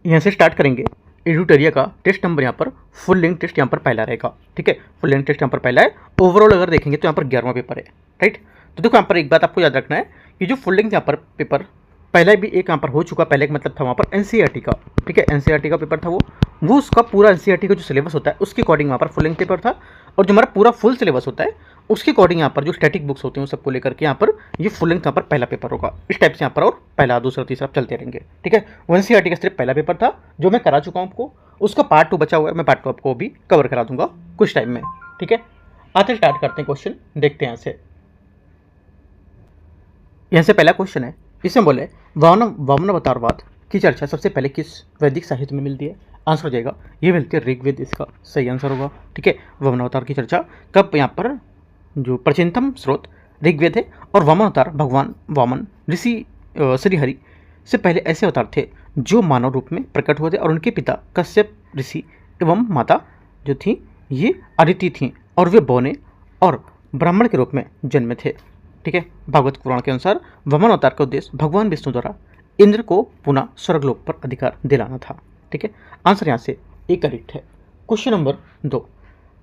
यहाँ से स्टार्ट करेंगे। एडुटोरिया का टेस्ट नंबर यहाँ पर फुल लेंथ टेस्ट यहाँ पर पहला रहेगा, ठीक है। फुल लेंथ टेस्ट यहाँ पर पहला है। ओवरऑल अगर देखेंगे तो यहाँ पर 11वां पेपर है, राइट। तो देखो यहाँ पर एक बात आपको याद रखना है कि जो फुल लेंथ यहाँ पर पेपर पहले भी एक यहाँ पर हो चुका, पहले का मतलब था वहाँ पर एनसीईआरटी का, ठीक है। एनसीईआरटी का पेपर था वो उसका पूरा एनसीईआरटी का जो सिलेबस होता है उसके अकॉर्डिंग वहाँ पर फुल लेंथ पेपर था। और जो हमारा पूरा फुल सिलेबस होता है उसके अकॉर्डिंग यहाँ पर जो स्टैटिक बुक्स होते हैं उन सबको लेकर के यहाँ पर ये फुल लेंथ यहाँ पर पहला पेपर होगा। इस टाइप से यहाँ पर और पहला दूसरा तीसरा चलते रहेंगे, ठीक है। वो एनसीईआरटी का सिर्फ पहला पेपर था जो मैं करा चुका हूँ आपको, उसका पार्ट 2 बचा हुआ है, मैं पार्ट 2 आपको भी कवर करा दूंगा कुछ टाइम में, ठीक है। आते स्टार्ट करते हैं क्वेश्चन, देखते हैं यहाँ से पहला क्वेश्चन है। इसमें बोले वामनावतारवाद की चर्चा सबसे पहले किस वैदिक साहित्य में मिलती है? आंसर हो जाएगा ये मिलती है ऋग्वेद, इसका सही आंसर होगा, ठीक है। वामनावतार की चर्चा कब? यहाँ पर जो प्राचीनतम स्रोत ऋग्वेद है। और वामनावतार भगवान वामन ऋषि श्रीहरि से पहले ऐसे अवतार थे जो मानव रूप में प्रकट हुए थे और उनके पिता कश्यप ऋषि एवं माता जो थी ये अदिति थी और वे बौने और ब्राह्मण के रूप में जन्मे थे, ठीक है। भागवत पुराण के अनुसार वामन अवतार का उद्देश्य भगवान विष्णु द्वारा इंद्र को पुनः स्वर्गलोक पर अधिकार दिलाना था, ठीक है। आंसर यहाँ से ए करेक्ट है। क्वेश्चन नंबर 2,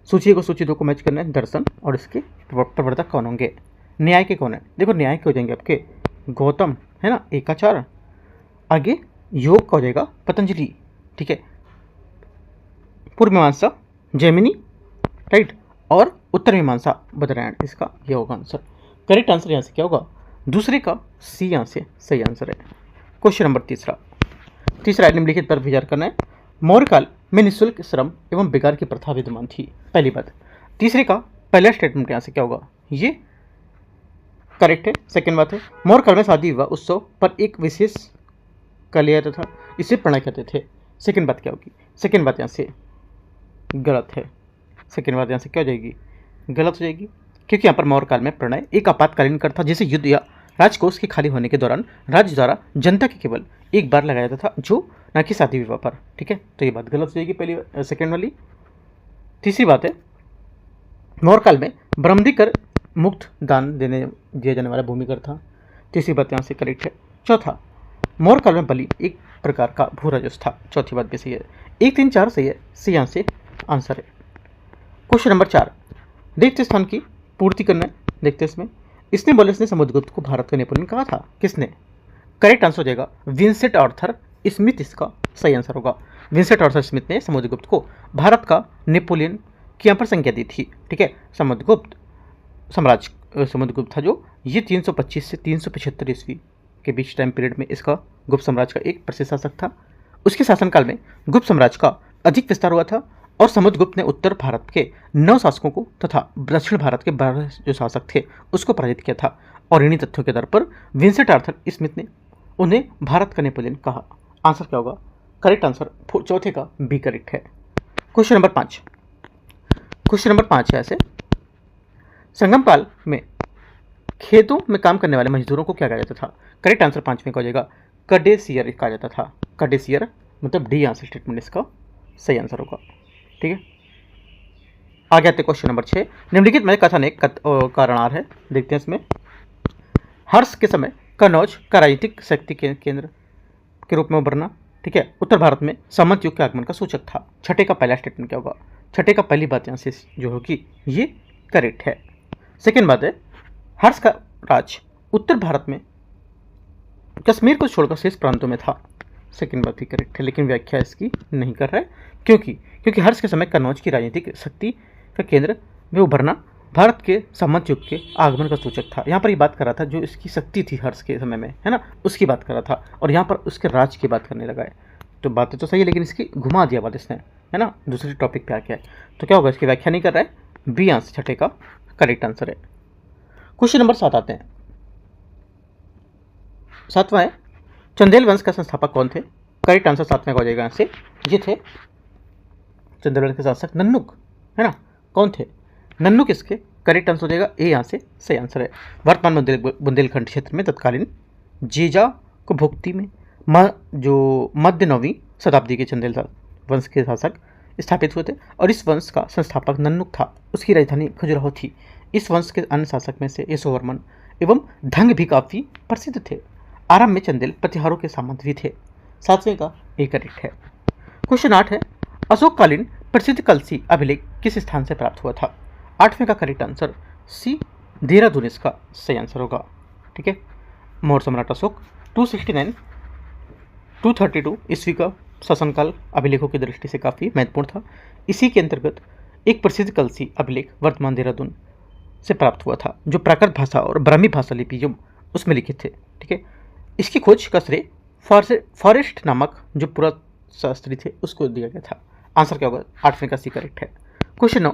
सूची को सूची 2 को मैच करना है। दर्शन और इसके प्रवर्तक कौन होंगे? न्याय के कौन है? देखो न्याय के हो जाएंगे आपके गौतम, है ना, एकाचार। आगे योग का हो जाएगा पतंजलि, ठीक है। पूर्व मीमांसा जैमिनी, राइट। और उत्तर मीमांसा बदरायण, इसका ये होगा आंसर। करेक्ट आंसर यहाँ से क्या होगा? दूसरे का सी यहाँ से सही आंसर है। क्वेश्चन नंबर तीसरा निम्नलिखित पर विचार करना है। मौर्य काल में निःशुल्क श्रम एवं बेकार की प्रथा विद्यमान थी, पहली बात। तीसरे का पहला स्टेटमेंट यहाँ से क्या होगा? ये करेक्ट है। सेकेंड बात है मौर्य काल में शादी विवाह उत्सव पर एक विशेष का लिया जाता था, इसे प्रणय कहते थे। सेकेंड बात क्या होगी? सेकेंड बात यहाँ से गलत है। सेकेंड बात यहाँ से क्या हो जाएगी? गलत हो जाएगी, क्योंकि यहाँ पर मौर्य काल में प्रणय एक आपातकालीन कर था जिसे युद्ध या राजकोष के खाली होने के दौरान राज्य द्वारा जनता के केवल एक बार लगाया जाता था, जो न कि शादी विवाह पर, ठीक है। तो ये बात गलत हो जाएगी पहली सेकेंड वाली। तीसरी बात है मौर्य काल में ब्रह्मदि कर मुक्त दान दिया जाने वाला भूमि कर था। तीसरी बात यहाँ से करेक्ट है। चौथा मौर्य काल में बलि एक प्रकार का भू राजस्व था, चौथी बात भी सही है। 1 3 4 सही है, सी यहाँ से आंसर है। क्वेश्चन नंबर 4 रिक्त स्थान की पूर्ति करना है, देखते हैं इसमें। इसने बोले समुद्रगुप्त को भारत का नेपोलियन कहा था, किसने? करेक्ट आंसर हो जाएगा विंसेंट आर्थर स्मिथ, इसका सही आंसर होगा। विंसेंट आर्थर स्मिथ ने समुद्रगुप्त को भारत का नेपोलियन की यहाँ पर संज्ञा दी थी, ठीक है। समुद्रगुप्त था जो ये 325 से 375 ईस्वी के बीच टाइम पीरियड में इसका गुप्त साम्राज्य का एक प्रसिद्ध शासक था। उसके शासनकाल में गुप्त साम्राज्य का अधिक विस्तार हुआ था और समुद्रगुप्त ने उत्तर भारत के 9 शासकों को तथा दक्षिण भारत के 12 जो शासक थे उसको पराजित किया था। और इन्हीं तथ्यों के आधार पर विंसेंट आर्थर स्मिथ ने उन्हें भारत का नेपोलियन कहा। आंसर क्या होगा? करेक्ट आंसर चौथे का बी करेक्ट है। क्वेश्चन नंबर 5 है ऐसे। संगम काल में खेतों में काम करने वाले मजदूरों को क्या कहा जाता था? करेक्ट आंसर 5 में हो जाएगा कडेसियर कहा जाता था। कडेसियर मतलब डी आंसर स्टेटमेंट इसका सही आंसर होगा, ठीक है। आगे आते क्वेश्चन नंबर 6। निम्नलिखित में कथन एक कारणार है, देखते हैं इसमें। हर्ष के समय कनौज का राजनीतिक शक्ति के केंद्र के रूप में उभरना, ठीक है, उत्तर भारत में सामंत युग के आगमन का सूचक था। छठे का पहला स्टेटमेंट क्या होगा? छठे का पहली बात यहाँ से जो होगी ये करेक्ट है। सेकेंड बात है हर्ष का राज उत्तर भारत में कश्मीर को छोड़कर शेष प्रांतों में था। सेकेंड बात भी करेक्ट है, लेकिन व्याख्या इसकी नहीं कर रहा है, क्योंकि हर्ष के समय कनौज की राजनीतिक शक्ति का केंद्र में उभरना भारत के सामंत युग के आगमन का सूचक था। यहाँ पर ये बात कर रहा था जो इसकी शक्ति थी हर्ष के समय में, है ना, उसकी बात कर रहा था, और यहाँ पर उसके राज की बात करने लगा है। तो बातें तो सही है लेकिन इसकी घुमा दिया बात इसने, है ना, दूसरे टॉपिक पे आके। तो क्या होगा? इसकी व्याख्या नहीं कर रहा है, बी आंसर छठे का करेक्ट आंसर है। क्वेश्चन नंबर 7 आते हैं। 7वां है चंदेल वंश का संस्थापक कौन थे? करेक्ट आंसर 7वें का हो जाएगा यहाँ से, ये थे चंदेल वंश के शासक नन्नुक, है ना। कौन थे? नन्नुक इसके करेक्ट आंसर हो जाएगा ए, यहाँ से सही आंसर है। वर्तमान बुंदेलखंड क्षेत्र में तत्कालीन जेजा को भुक्ति में जो मध्य 9वीं शताब्दी के चंदेल वंश के शासक स्थापित हुए थे और इस वंश का संस्थापक नन्नुक था। उसकी राजधानी खजुराहो थी। इस वंश के अन्य शासक में से यशोवर्मन एवं धंग भी काफ़ी प्रसिद्ध थे। आरंभ में चंदेल प्रतिहारों के सामंत भी थे। 7वें का ए करेक्ट है। क्वेश्चन 8 है, अशोककालीन प्रसिद्ध कलसी अभिलेख किस स्थान से प्राप्त हुआ था? 8वें का करेक्ट आंसर सी देहरादून इसका सही आंसर होगा। ठीक है, मौर्य सम्राट अशोक 269 232 ईस्वी का शासनकाल अभिलेखों की दृष्टि से काफ़ी महत्वपूर्ण था। इसी के अंतर्गत एक प्रसिद्ध कलसी अभिलेख वर्तमान देहरादून से प्राप्त हुआ था, जो प्राकृत भाषा और ब्राह्मी भाषा लिपि जो उसमें लिखित थे। ठीक है, इसकी खोज का श्रेय फॉरेस्ट नामक जो पुराशास्त्री थे उसको दिया गया था। आंसर क्या होगा? 8वें का सी करेक्ट है। क्वेश्चन 9,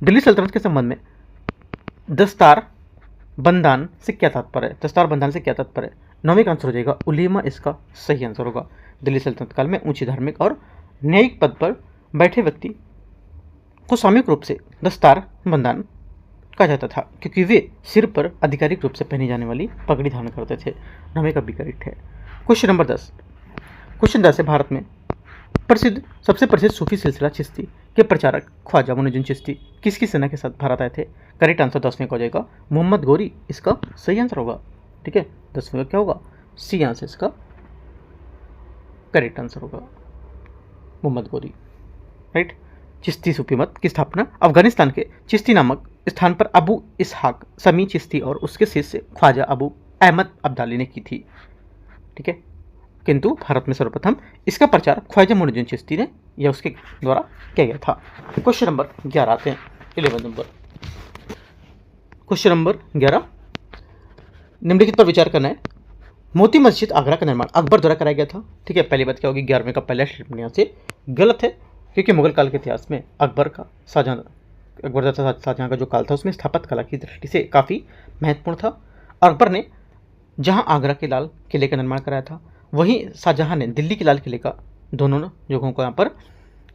दिल्ली सल्तनत के संबंध में दस्तार बंदान से क्या तात्पर्य है? दस्तार बंदान से क्या तात्पर्य है? 9वें का आंसर हो जाएगा उलीमा इसका सही आंसर होगा। दिल्ली सल्तनत काल में ऊंची धार्मिक और न्यायिक पद पर बैठे व्यक्ति को सामूहिक रूप से दस्तार बंदान कहा जाता था, क्योंकि वे सिर पर आधिकारिक रूप से पहनी जाने वाली पगड़ी धारण करते थे। 9वें का बी करेक्ट है। क्वेश्चन नंबर 10, क्वेश्चन 10 है, भारत में सबसे प्रसिद्ध सूफी सिलसिला चिश्ती के प्रचारक ख्वाजा मुइनुद्दीन चिश्ती किसकी सेना के साथ भारत आए थे? करेक्ट आंसर 10वें का हो जाएगा मोहम्मद गौरी इसका सही आंसर होगा। ठीक है, 10वें का क्या होगा? सी आंसर इसका करेक्ट आंसर होगा मोहम्मद गौरी। राइट। चिश्ती सूफी मत की स्थापना अफगानिस्तान के चिश्ती नामक स्थान पर अबू इसहाक समी चिश्ती और उसके शिष्य ख्वाजा अबू अहमद अब्दाली ने की थी। ठीक है, किंतु भारत में सर्वप्रथम इसका प्रचार ख्वाजा मुइनुद्दीन चिश्ती ने या उसके द्वारा किया गया था। क्वेश्चन नंबर 11 आते हैं, 11 नंबर। क्वेश्चन नंबर 11, निम्नलिखित पर विचार करना है। मोती मस्जिद आगरा का निर्माण अकबर द्वारा कराया गया था। ठीक है, पहली बात क्या होगी? 11वें का पहला स्टेटमेंट यहाँ से गलत है, क्योंकि मुगल काल के इतिहास में अकबर तथा शाहजहां का जो काल था उसमें स्थापत्य कला की दृष्टि से काफ़ी महत्वपूर्ण था। अकबर ने जहां आगरा के लाल किले का निर्माण कराया था, वहीं शाहजहां ने दिल्ली के लाल किले का, दोनों जगहों को यहाँ पर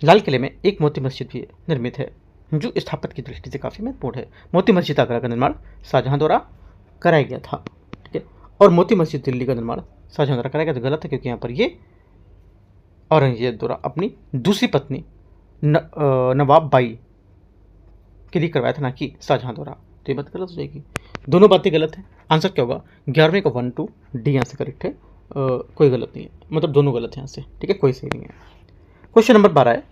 लाल किले में एक मोती मस्जिद भी निर्मित है, जो स्थापत्य की दृष्टि से काफ़ी महत्वपूर्ण है। मोती मस्जिद आगरा का निर्माण शाहजहां द्वारा कराया गया था। ठीक है, और मोती मस्जिद दिल्ली का निर्माण शाहजहां द्वारा कराया गया। तो गलत है, क्योंकि यहाँ पर ये औरंगजेब द्वारा अपनी दूसरी पत्नी नवाब बाई के लिए करवाया था, ना कि शाहजहां द्वारा। तो ये बात गलत हो जाएगी, दोनों बातें गलत हैं। आंसर क्या होगा? 11वें का 1 2 डी यहाँ से करेक्ट है। कोई गलत नहीं है, मतलब दोनों गलत है यहाँ से। ठीक है, कोई सही नहीं है। क्वेश्चन नंबर 12 है,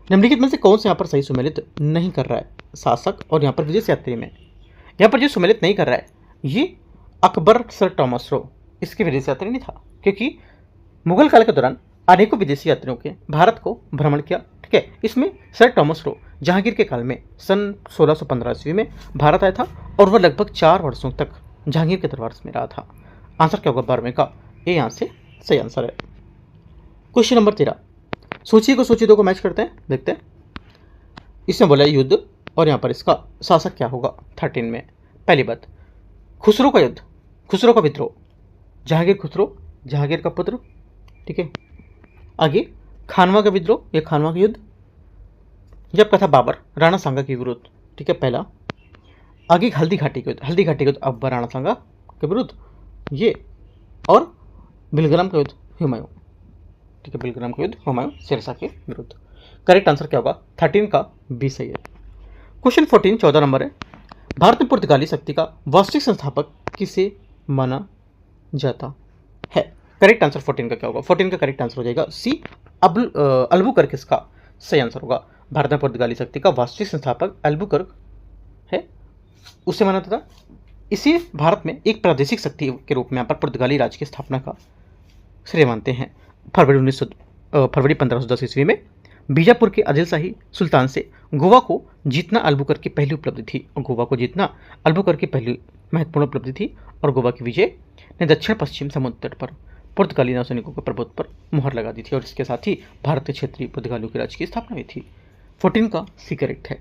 निम्नलिखित में से कौन से यहाँ पर सही सुमेलित नहीं कर रहा है? शासक और यहाँ पर विदेश यात्री में। यहाँ पर जो सुमेलित नहीं कर रहा है ये अकबर सर टॉमस रो, इसके विदेश यात्री नहीं था, क्योंकि मुगल काल के दौरान अनेकों विदेशी यात्रियों के भारत को भ्रमण किया। ठीक है, इसमें सर टॉमस रो जहांगीर के काल में सन 1615 ईस्वी में भारत आया था और वह लगभग 4 वर्षों तक जहांगीर के दरबार में रहा था। आंसर क्या होगा? 12वें का ए यहाँ से सही आंसर है। क्वेश्चन नंबर 13, सूची को सूची 2 को मैच करते हैं, देखते हैं। इसमें बोला युद्ध और यहाँ पर इसका शासक क्या होगा 13 में। पहली बात, खुसरो का युद्ध, खुसरो का विद्रोह, जहांगीर खुसरो जहांगीर का पुत्र। ठीक है, आगे खानवा का विद्रोह या खानवा का युद्ध जब कथा बाबर राणा सांगा के विरुद्ध। ठीक है, पहला। आगे हल्दी घाटी का युद्ध, हल्दी घाटी का युद्ध अकबर राणा सांगा के विरुद्ध ये, और बिलग्राम का युद्ध हुमायूं। ठीक है, बिलग्राम का युद्ध हुमायूं शेरशाह के विरुद्ध। करेक्ट आंसर क्या होगा? 13 का बी सही है। क्वेश्चन 14 14 नंबर है, भारत में पुर्तगाली शक्ति का वास्तविक संस्थापक किसे माना जाता है? करेक्ट आंसर 14 का क्या होगा? 14 का करेक्ट आंसर हो जाएगा सी अल्बुकर्क इसका सही आंसर होगा। भारत में पुर्तगाली शक्ति का वास्तविक संस्थापक अल्बुकर्क है, उसे माना जाता था। इसी भारत में एक प्रादेशिक शक्ति के रूप में यहाँ पर पुर्तगाली राज्य की स्थापना का श्रेय मानते हैं। फरवरी 1510 ईस्वी में बीजापुर के आदिलशाही सुल्तान से गोवा को जीतना अल्बुकर्क की पहली उपलब्धि थी, और गोवा को जीतना अल्बुकर्क की पहली महत्वपूर्ण उपलब्धि थी, और गोवा की विजय ने दक्षिण पश्चिम समुद्र तट पर पुर्तगाली नौसैनिकों के प्रभुत्व पर मुहर लगा दी थी, और इसके साथ ही भारतीय क्षेत्रीय पुर्तगालियों के राज्य की स्थापना हुई थी। 14 का सी करेक्ट है।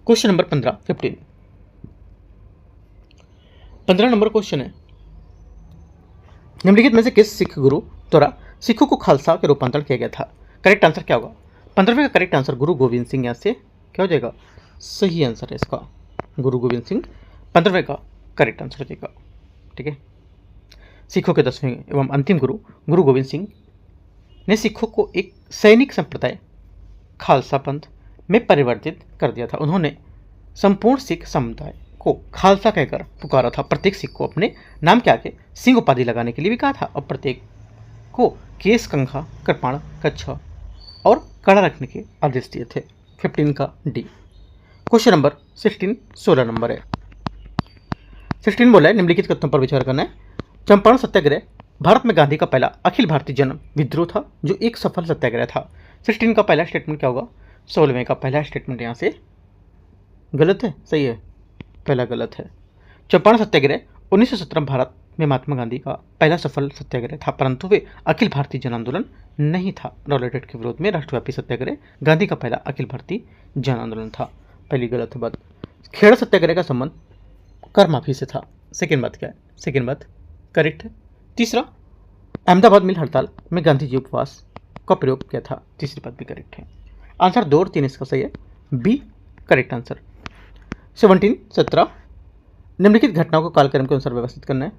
क्वेश्चन नंबर 15 नंबर क्वेश्चन है, निम्नलिखित में से किस सिख गुरु द्वारा सिखों को खालसा के रूपांतरण किया गया था? करेक्ट आंसर क्या होगा? 15वें का करेक्ट आंसर गुरु गोविंद सिंह, यहाँ से क्या हो जाएगा? सही आंसर है इसका गुरु गोविंद सिंह, 15वें का करेक्ट आंसर हो जाएगा। ठीक है, सिखों के 10वें एवं अंतिम गुरु गुरु गोविंद सिंह ने सिखों को एक सैनिक संप्रदाय खालसा पंथ में परिवर्तित कर दिया था। उन्होंने संपूर्ण सिख समुदाय को खालसा कहकर पुकारा था। प्रत्येक सिख को अपने नाम के आगे सिंह उपाधि लगाने के लिए भी कहा था, और प्रत्येक को केस, कंघा, कृपाण, कच्छा और कड़ा रखने के आदेश दिए थे। 15 का डी। क्वेश्चन नंबर 16 16 नंबर है। 16 बोला है निम्नलिखित कथनों पर विचार करना है। चंपारण सत्याग्रह भारत में गांधी का पहला अखिल भारतीय जन विद्रोह था जो एक सफल सत्याग्रह था। 16 का पहला स्टेटमेंट क्या होगा? 16वें का पहला स्टेटमेंट यहाँ से गलत है, सही है, पहला गलत है। चंपारण सत्याग्रह 1917 भारत में महात्मा गांधी का पहला सफल सत्याग्रह था, परंतु वे अखिल भारतीय जन आंदोलन नहीं था। रॉलेटेड के विरोध में राष्ट्रव्यापी सत्याग्रह गांधी का पहला अखिल भारतीय जन आंदोलन था। पहली गलत है बात। खेड़ा सत्याग्रह का संबंध कर माफी से था। सेकेंड बात क्या है? सेकेंड बात करेक्ट है। तीसरा, अहमदाबाद मिल हड़ताल में गांधी जी उपवास का प्रयोग किया था। तीसरी बात भी करेक्ट है। आंसर 2 और 3 इसका सही है, बी करेक्ट आंसर। 17 निम्नलिखित घटनाओं को कालक्रम के अनुसार व्यवस्थित करना है।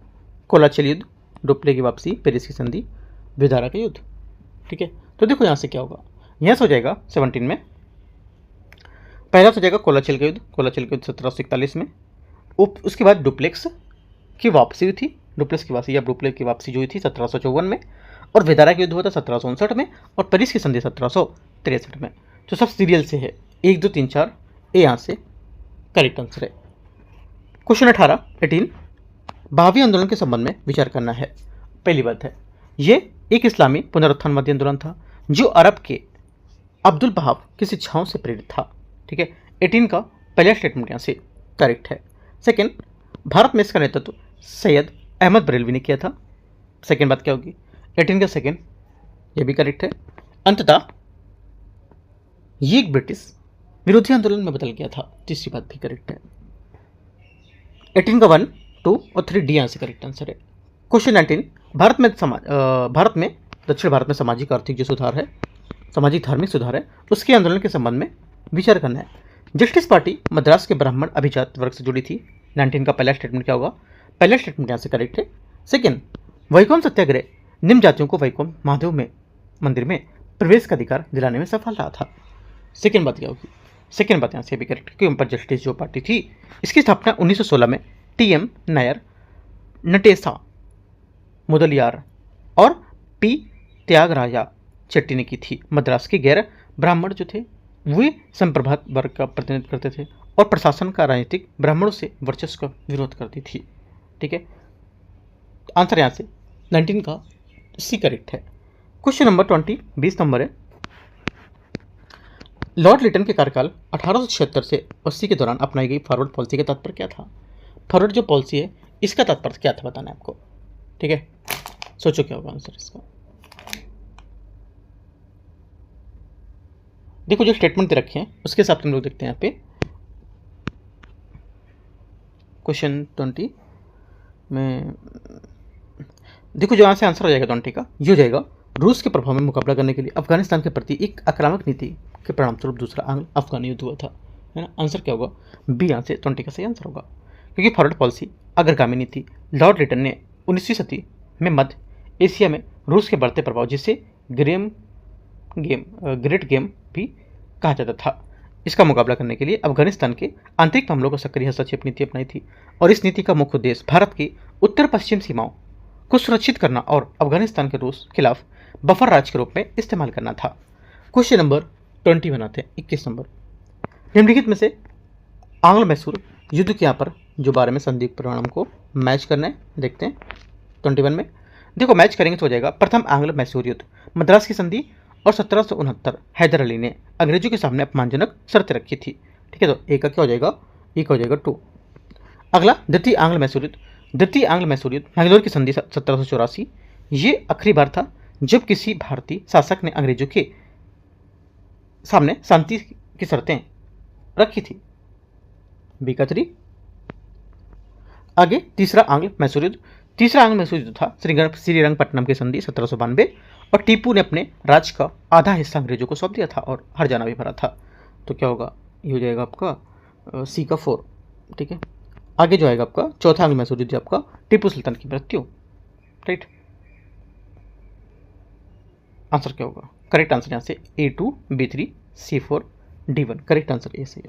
कोलाचिल युद्ध, डुप्ले की वापसी, पेरिस की संधि, विदारा का युद्ध। ठीक है, तो देखो यहाँ से क्या होगा। यहाँ से हो जाएगा 17 में पहला हो जाएगा कोलाचिल का युद्ध। कोलाचिल का युद्ध 1741 में। उसके बाद डुप्लेक्स की वापसी हुई थी, डुप्लेक्स की वापसी या डुप्लेक्स की वापसी जो हुई थी 1754 में। और विदारा का युद्ध हुआ था 1759 में और पेरिस की संधि 1763 में। तो सब सीरियल से है, 1 2 3 4 ए यहाँ से करेक्ट आंसर है। क्वेश्चन 18 भावी आंदोलन के संबंध में विचार करना है। पहली बात है, ये एक इस्लामी पुनरुत्थानवादी आंदोलन था जो अरब के अब्दुल बहाव की शिक्षाओं से प्रेरित था। ठीक है, 18 का पहला स्टेटमेंट यहाँ से करेक्ट है। सेकेंड, भारत में इसका नेतृत्व सैयद अहमद बरेलवी ने किया था। सेकेंड बात क्या होगी? 18 का सेकेंड, ये भी करेक्ट है। अंततः ये एक ब्रिटिश विरोधी आंदोलन में बदल गया था। तीसरी बात भी करेक्ट है। 18 का 1 2 और 3 डी यहाँ से करेक्ट आंसर है। क्वेश्चन 19 भारत में दक्षिण भारत में सामाजिक आर्थिक जो सुधार है, सामाजिक धार्मिक सुधार है, उसके आंदोलन के संबंध में विचार करना है। जस्टिस पार्टी मद्रास के ब्राह्मण अभिजात वर्ग से जुड़ी थी। 19 का पहला स्टेटमेंट क्या होगा? पहला स्टेटमेंट यहाँ से करेक्ट है। सेकेंड, वैकोम सत्याग्रह निम्न जातियों को वैकोम महादेव में मंदिर में प्रवेश का अधिकार दिलाने में सफल रहा था। सेकेंड बात क्या होगी? सेकेंड बात यहाँ से भी करेक्ट, क्योंकि उन पर जस्टिस जो पार्टी थी इसकी स्थापना 1916 में टी.एम. नायर, नटेसा मुदलियार और पी. त्यागराजा चेट्टी ने की थी। मद्रास के गैर ब्राह्मण जो थे वे संप्रभात वर्ग का प्रतिनिधित्व करते थे और प्रशासन का राजनीतिक ब्राह्मणों से वर्चस्व का विरोध करती थी। ठीक है, आंसर यहाँ से 19 का सी करेक्ट है। क्वेश्चन नंबर 20 20 नंबर है। लॉर्ड लिटन के कार्यकाल 1876 से 80 के दौरान अपनाई गई फॉरवर्ड पॉलिसी का तात्पर्य क्या था? फॉरवर्ड जो पॉलिसी है इसका तात्पर्य क्या था बताना है आपको। ठीक है, सोचो क्या होगा आंसर इसका। देखो जो स्टेटमेंट दे रखे हैं उसके हिसाब से हम लोग देखते हैं यहाँ पे। क्वेश्चन 20 में देखो जो यहाँ से आंसर हो जाएगा 20 का, ये हो जाएगा रूस के प्रभाव में मुकाबला करने के लिए अफगानिस्तान के प्रति एक आक्रामक नीति के परिणामस्वरूप दूसरा आंग्ल अफगानी युद्ध हुआ था, है ना। आंसर क्या होगा? बी यहाँ से 20 का सही आंसर होगा, क्योंकि फॉरवर्ड पॉलिसी अग्रगामी नीति लॉर्ड लिटन ने 19वीं सदी में मध्य एशिया में रूस के बढ़ते प्रभाव जिसे ग्रेट गेम भी कहा जाता था, इसका मुकाबला करने के लिए अफगानिस्तान के आंतरिक मामलों को सक्रिय हस्तक्षेप नीति अपनाई थी। और इस नीति का मुख्य उद्देश्य भारत की उत्तर पश्चिम सीमाओं को सुरक्षित करना और अफगानिस्तान के रूस खिलाफ बफर राज्य के रूप में इस्तेमाल करना था। क्वेश्चन नंबर 20 बनाते हैं 21 नंबर। निम्नलिखित में से आंग्ल मैसूर युद्ध के यहाँ पर जो बारे में संधि परिणाम को मैच करना है, देखते हैं 21 में। देखो मैच करेंगे तो हो जाएगा प्रथम आंग्ल मैसूर युद्ध, मद्रास की संधि और 1769 हैदर अली ने अंग्रेजों के सामने अपमानजनक शर्तें रखी थी। ठीक है, तो एक का क्या हो जाएगा? एक हो जाएगा 2। अगला द्वितीय आंग्ल मैसूर युद्ध। द्वितीय आंग्ल मैसूर युद्ध मैंगलोर की संधि 1784, ये आखिरी बार था जब किसी भारतीय शासक ने अंग्रेजों के सामने शांति की शर्तें रखी थी। बी का 3। आगे तीसरा आंग्ल मैसूर युद्ध। तीसरा आंग्ल मैसूर युद्ध था श्रीरंगपट्टनम की संधि 1792 और टीपू ने अपने राज्य का आधा हिस्सा अंग्रेजों को सौंप दिया था और हरजाना भी भरा था। तो क्या होगा? ये हो जाएगा आपका सी का 4। ठीक है, आगे जो आएगा आपका चौथा आंग्ल मैसूर युद्ध आपका टीपू सुल्तान की मृत्यु। राइट, आंसर क्या होगा? करेक्ट आंसर यहाँ से A2 B3 C4 D1 correct answer A सही है।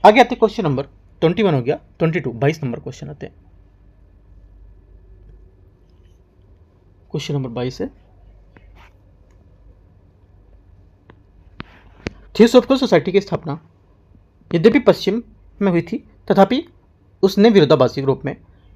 आगे आते क्वेश्चन नंबर 21 हो गया। 22 22 नंबर क्वेश्चन आते हैं। क्वेश्चन नंबर 22 है थियोसॉफिकल सोसाइटी की स्थापना यद्यपि पश्चिम में हुई थी, तथापि उसने विरोधाभासी रूप में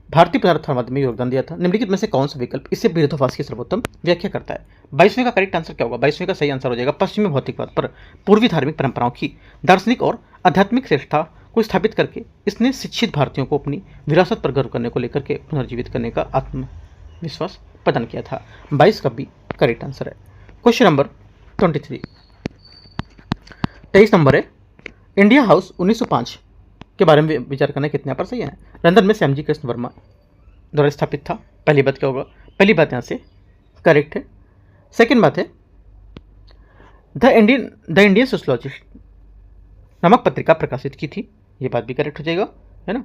भारतीय पदार्थवाद में योगदान दिया था। निम्नलिखित में से कौन सा विकल्प इससे विरोधाभास की सर्वोत्तम व्याख्या करता है? 22वें का करेक्ट आंसर क्या होगा? 22वें का सही आंसर हो जाएगा पश्चिमी भौतिकवाद पर पूर्वी धार्मिक परंपराओं की दार्शनिक और आध्यात्मिक श्रेष्ठता को स्थापित करके इसने शिक्षित भारतीयों को अपनी विरासत पर गर्व करने को लेकर के पुनर्जीवित करने का आत्मविश्वास प्रदान किया था। 22 का भी करेक्ट आंसर है। क्वेश्चन नंबर 23, 23 नंबर है, इंडिया हाउस 1905 के बारे में विचार करना कितने पर सही है? लंदन में श्यामजी कृष्ण वर्मा द्वारा स्थापित था। पहली बात क्या होगा? पहली बात यहाँ से करेक्ट है। सेकंड बात है द इंडियन सोशलॉजिस्ट नामक पत्रिका प्रकाशित की थी, ये बात भी करेक्ट हो जाएगा, है ना।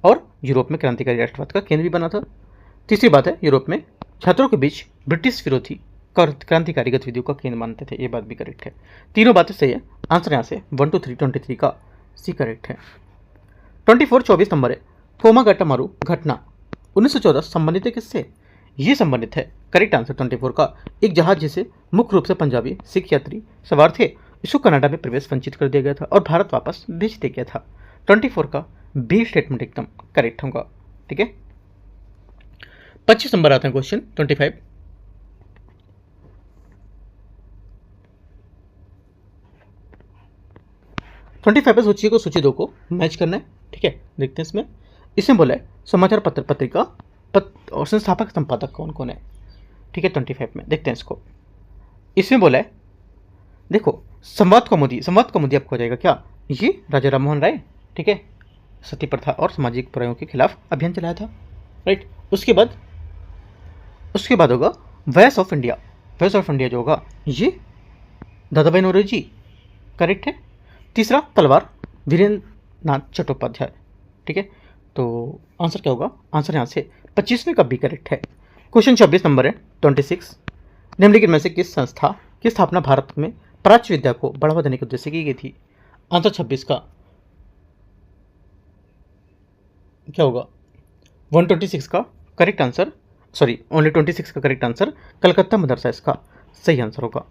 और यूरोप में क्रांतिकारी राष्ट्रवाद का केंद्र भी बना था। तीसरी बात है यूरोप में छात्रों के बीच ब्रिटिश विरोधी क्रांतिकारी गतिविधियों का केंद्र मानते थे, ये बात भी करेक्ट है। तीनों बातें सही है। आंसर यहाँ से 1 2 3 23 का सी करेक्ट है। 24 नंबर है, कोमागाटामारू घटना 1914 संबंधित है किससे? ये संबंधित है करेक्ट आंसर 24 का एक जहाज जिसे मुख्य रूप से पंजाबी सिख यात्री सवार थे, इसको कनाडा में प्रवेश वंचित कर दिया गया था और भारत वापस भेज दिया गया था। 24 का बी स्टेटमेंट एकदम करेक्ट होगा, ठीक है। 25 नंबर आता है क्वेश्चन 25, पे सूची को सूची 2 को मैच करना है, ठीक है। देखते हैं इसमें बोला है समाचार पत्र पत्रिका और संस्थापक संपादक कौन कौन है, ठीक है। 25 में देखते हैं इसको। इसमें बोला है देखो संवाद कौमुदी आपको हो जाएगा क्या? ये राजा राम मोहन राय, ठीक है, सती प्रथा और सामाजिक बुराइयों के खिलाफ अभियान चलाया था, राइट। उसके बाद होगा वॉइस ऑफ इंडिया जो होगा ये दादा भाई नौरोजी, करेक्ट है। तीसरा तलवार वीरेंद्र नाथ चट्टोपाध्याय, ठीक है। तो आंसर क्या होगा? आंसर यहाँ से 25वें का भी करेक्ट है। क्वेश्चन 26 नंबर है 26, निम्नलिखित में से किस संस्था की स्थापना भारत में प्राच्य विद्या को बढ़ावा देने के उद्देश्य से की गई थी? आंसर 26 का क्या होगा? 126 का करेक्ट आंसर, सॉरी ओनली 26 का करेक्ट आंसर कलकत्ता मदरसा इसका सही आंसर होगा।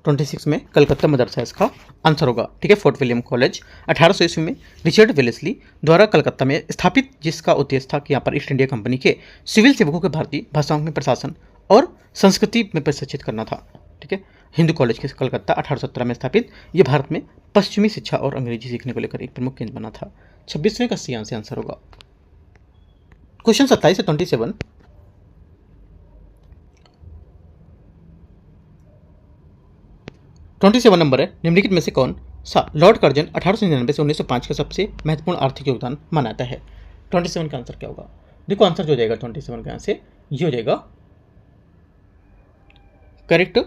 26 में कलकत्ता मदरसा इसका आंसर होगा, ठीक है। फोर्ट विलियम कॉलेज 1800 ईस्वी में रिचर्ड वेलेस्ली द्वारा कलकत्ता में स्थापित, जिसका उद्देश्य था कि यहाँ पर ईस्ट इंडिया कंपनी के सिविल सेवकों के भारतीय भाषाओं में प्रशासन और संस्कृति में प्रशिक्षित करना था, ठीक है। हिंदू कॉलेज के कलकत्ता 1817 में स्थापित, ये भारत में पश्चिमी शिक्षा और अंग्रेजी सीखने को लेकर एक प्रमुख केंद्र बना था। 26वें का सी आंसर होगा। क्वेश्चन 27 से 27 नंबर है, निम्नलिखित में से कौन सा लॉर्ड कर्जन 1899 से 1905 का सबसे महत्वपूर्ण आर्थिक योगदान मानाता है? 27 का आंसर क्या होगा? देखो आंसर जो हो जाएगा 27 का यहाँ से ये हो जाएगा करेक्ट,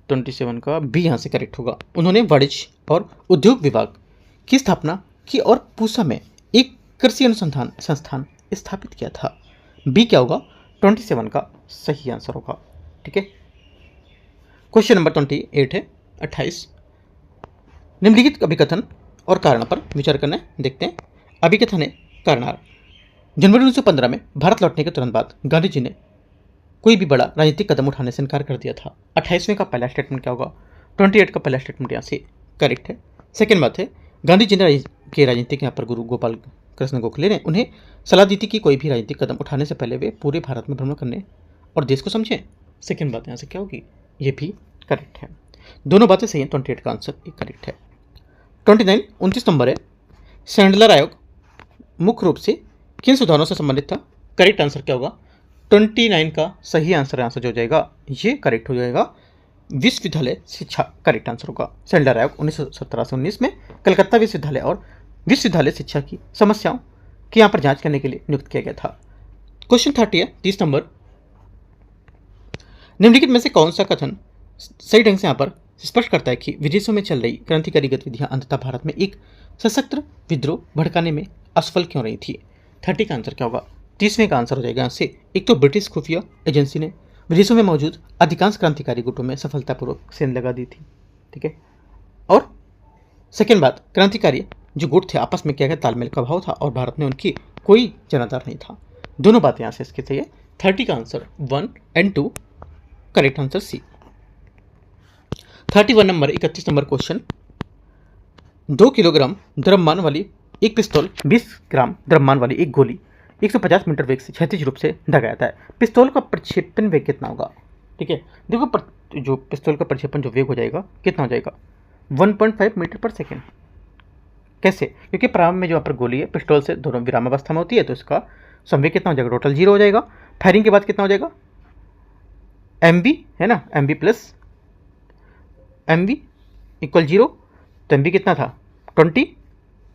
27 का बी यहाँ से करेक्ट होगा। उन्होंने वाणिज्य और उद्योग विभाग की स्थापना की और पूसा में एक कृषि अनुसंधान संस्थान स्थापित किया था। बी क्या होगा? 27 का सही आंसर होगा, ठीक है। क्वेश्चन नंबर 28 है 28, निम्नलिखित अभिकथन और कारण पर विचार करना है। देखते हैं अभिकथन है कारणार। जनवरी 1915 में भारत लौटने के तुरंत बाद गांधी जी ने कोई भी बड़ा राजनीतिक कदम उठाने से इनकार कर दिया था। 28वें का पहला स्टेटमेंट क्या होगा? 28 का पहला स्टेटमेंट यहाँ से करेक्ट है। सेकेंड बात है गांधी जी ने के राजनीतिक यहाँ पर गुरु गोपाल कृष्ण गोखले ने उन्हें सलाह दी थी कि कोई भी राजनीतिक कदम उठाने से पहले वे पूरे भारत में भ्रमण करने और देश को समझें। सेकेंड बात यहाँ से क्या होगी? ये भी करेक्ट है। दोनों बातें सही हैं। 28 का आंसर एक करेक्ट है। 29 नंबर है, सैंडलर आयोग मुख्य रूप से किन सुधारों से संबंधित था? करेक्ट आंसर क्या होगा? 29 का सही आंसर यहाँ से जो हो जाएगा ये करेक्ट हो जाएगा विश्वविद्यालय शिक्षा, करेक्ट आंसर होगा। सैंडलर आयोग 1917 से 19 में कलकत्ता विश्वविद्यालय और विश्वविद्यालय शिक्षा की समस्याओं की यहाँ पर जांच करने के लिए नियुक्त किया गया था। क्वेश्चन 30 है 30 नंबर, निम्नलिखित में से कौन सा कथन सही ढंग से यहाँ पर स्पष्ट करता है कि विदेशों में चल रही क्रांतिकारी गतिविधियां अंततः भारत में एक सशस्त्र विद्रोह भड़काने में असफल क्यों रही थी? 30 का आंसर क्या होगा? 30वें का आंसर हो जाएगा यहाँ से एक तो ब्रिटिश खुफिया एजेंसी ने विदेशों में मौजूद अधिकांश क्रांतिकारी गुटों में सफलतापूर्वक सेंध लगा दी थी, ठीक है। और सेकेंड बात, क्रांतिकारी जो गुट थे आपस में क्या क्या तालमेल का अभाव था और भारत में उनकी कोई जनाधार नहीं था। दोनों बातें यहाँ से इसके सही है। 30 का आंसर 1 और 2 correct answer C. 31 number 31 number question, 2 kilogram द्रव्यमान वाली एक पिस्तौल, 20 ग्राम द्रव्यमान वाली एक गोली 150 मीटर वेग से क्षैतिज रूप से ढका जाता है। पिस्तौल का प्रक्षेपण वेग कितना होगा? ठीक है, देखो जो पिस्तौल का प्रक्षेपण जो वेग हो जाएगा कितना हो जाएगा? 1.5 मीटर पर सेकेंड। कैसे? क्योंकि प्रारंभ में जो यहाँ पर गोली है पिस्तौल से दोनों विराम अवस्था में होती है, तो इसका संवेग कितना हो जाएगा? टोटल 0 हो जाएगा। फायरिंग के बाद कितना हो जाएगा? mv है ना, mv प्लस mv इक्वल 0। तो mv कितना था? 20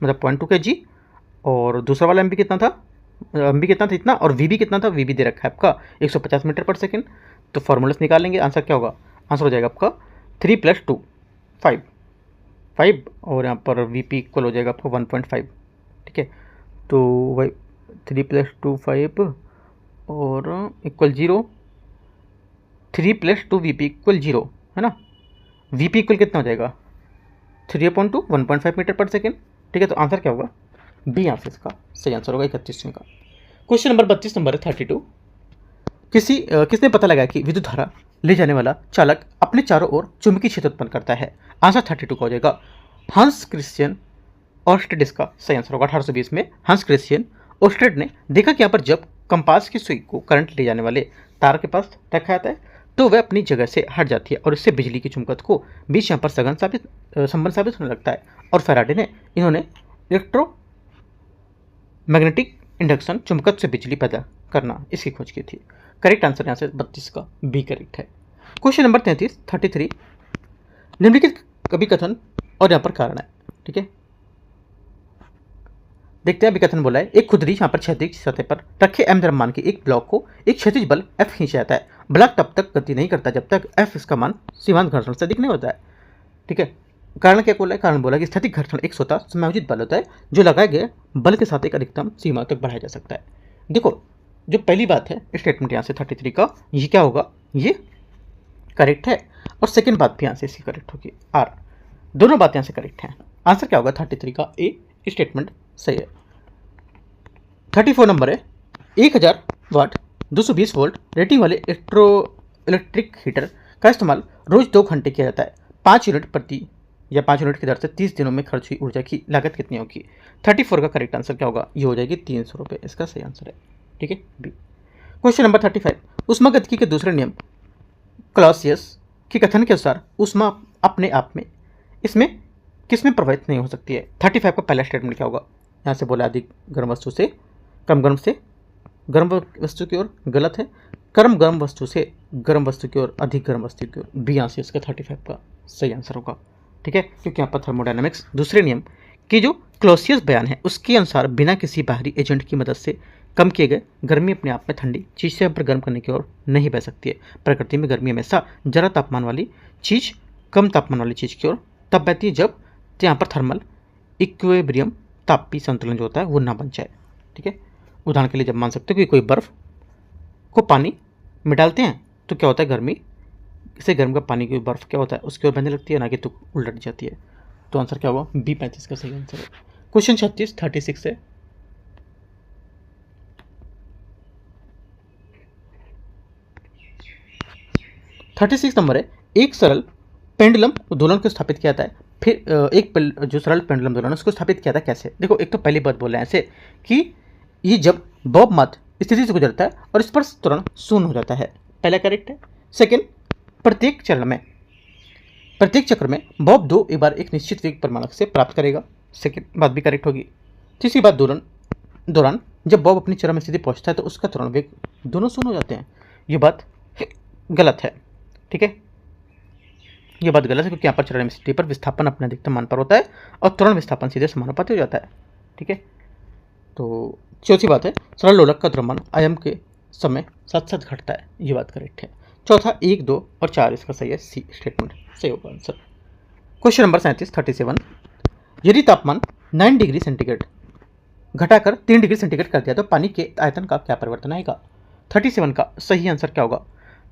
मतलब 0.2 kg, और दूसरा वाला mv कितना था? mv कितना था? इतना। और vb कितना था? vb दे रखा है आपका 150 मीटर पर सेकेंड। तो फॉर्मूला से निकाल लेंगे, आंसर क्या होगा? आंसर हो जाएगा आपका 3 + 2 5 और यहाँ पर vp इक्वल हो जाएगा आपका 1.5। ठीक है, तो वही 3 + 2 5 और इक्वल 0, 3 + 2 vp इक्वल 0 है ना। vp इक्वल कितना हो जाएगा? 3/2 1.5 मीटर पर सेकेंड। ठीक है, तो आंसर क्या होगा? बी आंसर इसका सही आंसर होगा 31वें का। क्वेश्चन नंबर 32 नंबर है 32। किसने पता लगाया कि विद्युत धारा ले जाने वाला चालक अपने चारों ओर चुंबकीय क्षेत्र उत्पन्न करता है? आंसर 32 का हो जाएगा हंस क्रिश्चियन ओर्स्टेड इसका सही आंसर होगा। 1820 में हंस क्रिश्चियन ओर्स्टेड ने देखा कि यहाँ पर जब कंपास की सुई को करंट ले जाने वाले तार के पास रखा जाता है तो वह अपनी जगह से हट जाती है और इससे बिजली की चुंबकत्व को बीच यहाँ पर संबंध साबित होने लगता है। और फैराडे ने इन्होंने इलेक्ट्रोमैग्नेटिक इंडक्शन चुंबकत्व से बिजली पैदा करना इसकी खोज की थी। करेक्ट आंसर यहाँ से 32 का बी करेक्ट है। क्वेश्चन नंबर 33 निम्नलिखित अभिकथन और यहाँ पर कारण है। ठीक है, देखते हैं अभिकथन बोला है, एक खुदरी यहाँ पर क्षैतिज सतह पर रखे m द्रव्यमान के एक ब्लॉक को एक क्षैतिज बल F खींचा जाता है। ब्लॉक तब तक गति नहीं करता जब तक F इसका मान सीमांत घर्षण से अधिक नहीं होता है। ठीक है, कारण क्या बोला है? कारण बोला कि स्थैतिक घर्षण एक स्वतः समायोजित बल होता है जो लगाए गए बल के साथ एक अधिकतम सीमा तक बढ़ाया जा सकता है। देखो, जो पहली बात है स्टेटमेंट यहाँ से 33 का, ये क्या होगा? ये करेक्ट है, और सेकेंड बात भी यहाँ से इसकी करेक्ट होगी। आर दोनों बातें यहाँ से करेक्ट हैं। आंसर क्या होगा? 33 का ए स्टेटमेंट सही है। 34 नंबर है, 1000 वाट 220 वोल्ट रेटिंग वाले इलेक्ट्रिक हीटर का इस्तेमाल रोज 2 घंटे किया जाता है। 5 यूनिट प्रति या 5 यूनिट की दर से 30 दिनों में खर्च हुई ऊर्जा की लागत कितनी होगी? 34 का करेक्ट आंसर क्या होगा? ये हो जाएगी 300 रुपये, इसका सही आंसर है। ठीक है, बी। क्वेश्चन नंबर 35 ऊष्मागतिकी के दूसरे नियम क्लॉसियस के कथन के अनुसार ऊष्मा अपने आप में इसमें किसमें प्रभावित नहीं हो सकती है? 35 का पहला स्टेटमेंट क्या होगा? यहाँ से बोला अधिक गर्म वस्तु से कम गर्म से गर्म वस्तु की ओर, गलत है। कम गर्म वस्तु से गर्म वस्तु की ओर अधिक गर्म वस्तु की ओर, बी आंसर इसका 35 का सही आंसर होगा। ठीक है, क्योंकि यहाँ पर थर्मोडायनामिक्स दूसरे नियम की जो क्लॉसियस बयान है उसके अनुसार बिना किसी बाहरी एजेंट की मदद से कम किए गए गर्मी अपने आप में ठंडी चीज़ से पर गर्म करने की ओर नहीं बह सकती है। प्रकृति में गर्मी हमेशा ज़्यादा तापमान वाली चीज़ कम तापमान वाली चीज़ की ओर तब बहती है जब यहाँ पर थर्मल इक्विलिब्रियम तापीय संतुलन जो होता है वो ना बन जाए। ठीक है, उदाहरण के लिए जब मान सकते हो कि कोई बर्फ़ को पानी में डालते हैं तो क्या होता है? गर्मी से गर्म का पानी की बर्फ़ क्या होता है? उसकी ओर बहने लगती है, ना कि तो उलट जाती है। तो आंसर क्या होगा? बी 35 का सही आंसर है। क्वेश्चन 36 है, 36 नंबर है, एक सरल पेंडुलम दोलन को स्थापित किया जाता है। फिर जो सरल पेंडुलम दोलन उसको स्थापित किया था कैसे? देखो, एक तो पहली बात बोल रहे हैं ऐसे कि ये जब बॉब मध्य स्थिति से गुजरता है और स्पर्श त्वरण शून्य हो जाता है, पहला करेक्ट है। सेकेंड, प्रत्येक चक्र में बॉब एक बार एक निश्चित वेग परिमाणक से प्राप्त करेगा, सेकेंड बात भी करेक्ट होगी। तीसरी बात, दौरान जब बॉब अपनी चरम स्थिति पहुंचता है तो उसका त्वरण वेग दोनों शून्य हो जाते हैं, ये बात गलत है। ठीक है, ये बात गलत है क्योंकि यहाँ पर चरण स्थिति पर विस्थापन अपने अधिकतम मान पर होता है और त्वरण विस्थापन सीधे समानुपाती हो जाता है। ठीक है, तो चौथी बात है, सरल लोलक का द्रव्यमान आयाम के समय साथ साथ घटता है, ये बात करेक्ट है। चौथा 1, 2 और 4 इसका सही है, सी स्टेटमेंट सही होगा आंसर। क्वेश्चन नंबर 37 यदि तापमान 9 डिग्री सेंटीग्रेड घटाकर 3 डिग्री सेंटीग्रेड कर दिया तो पानी के आयतन का क्या परिवर्तन आएगा? 37 का सही आंसर क्या होगा?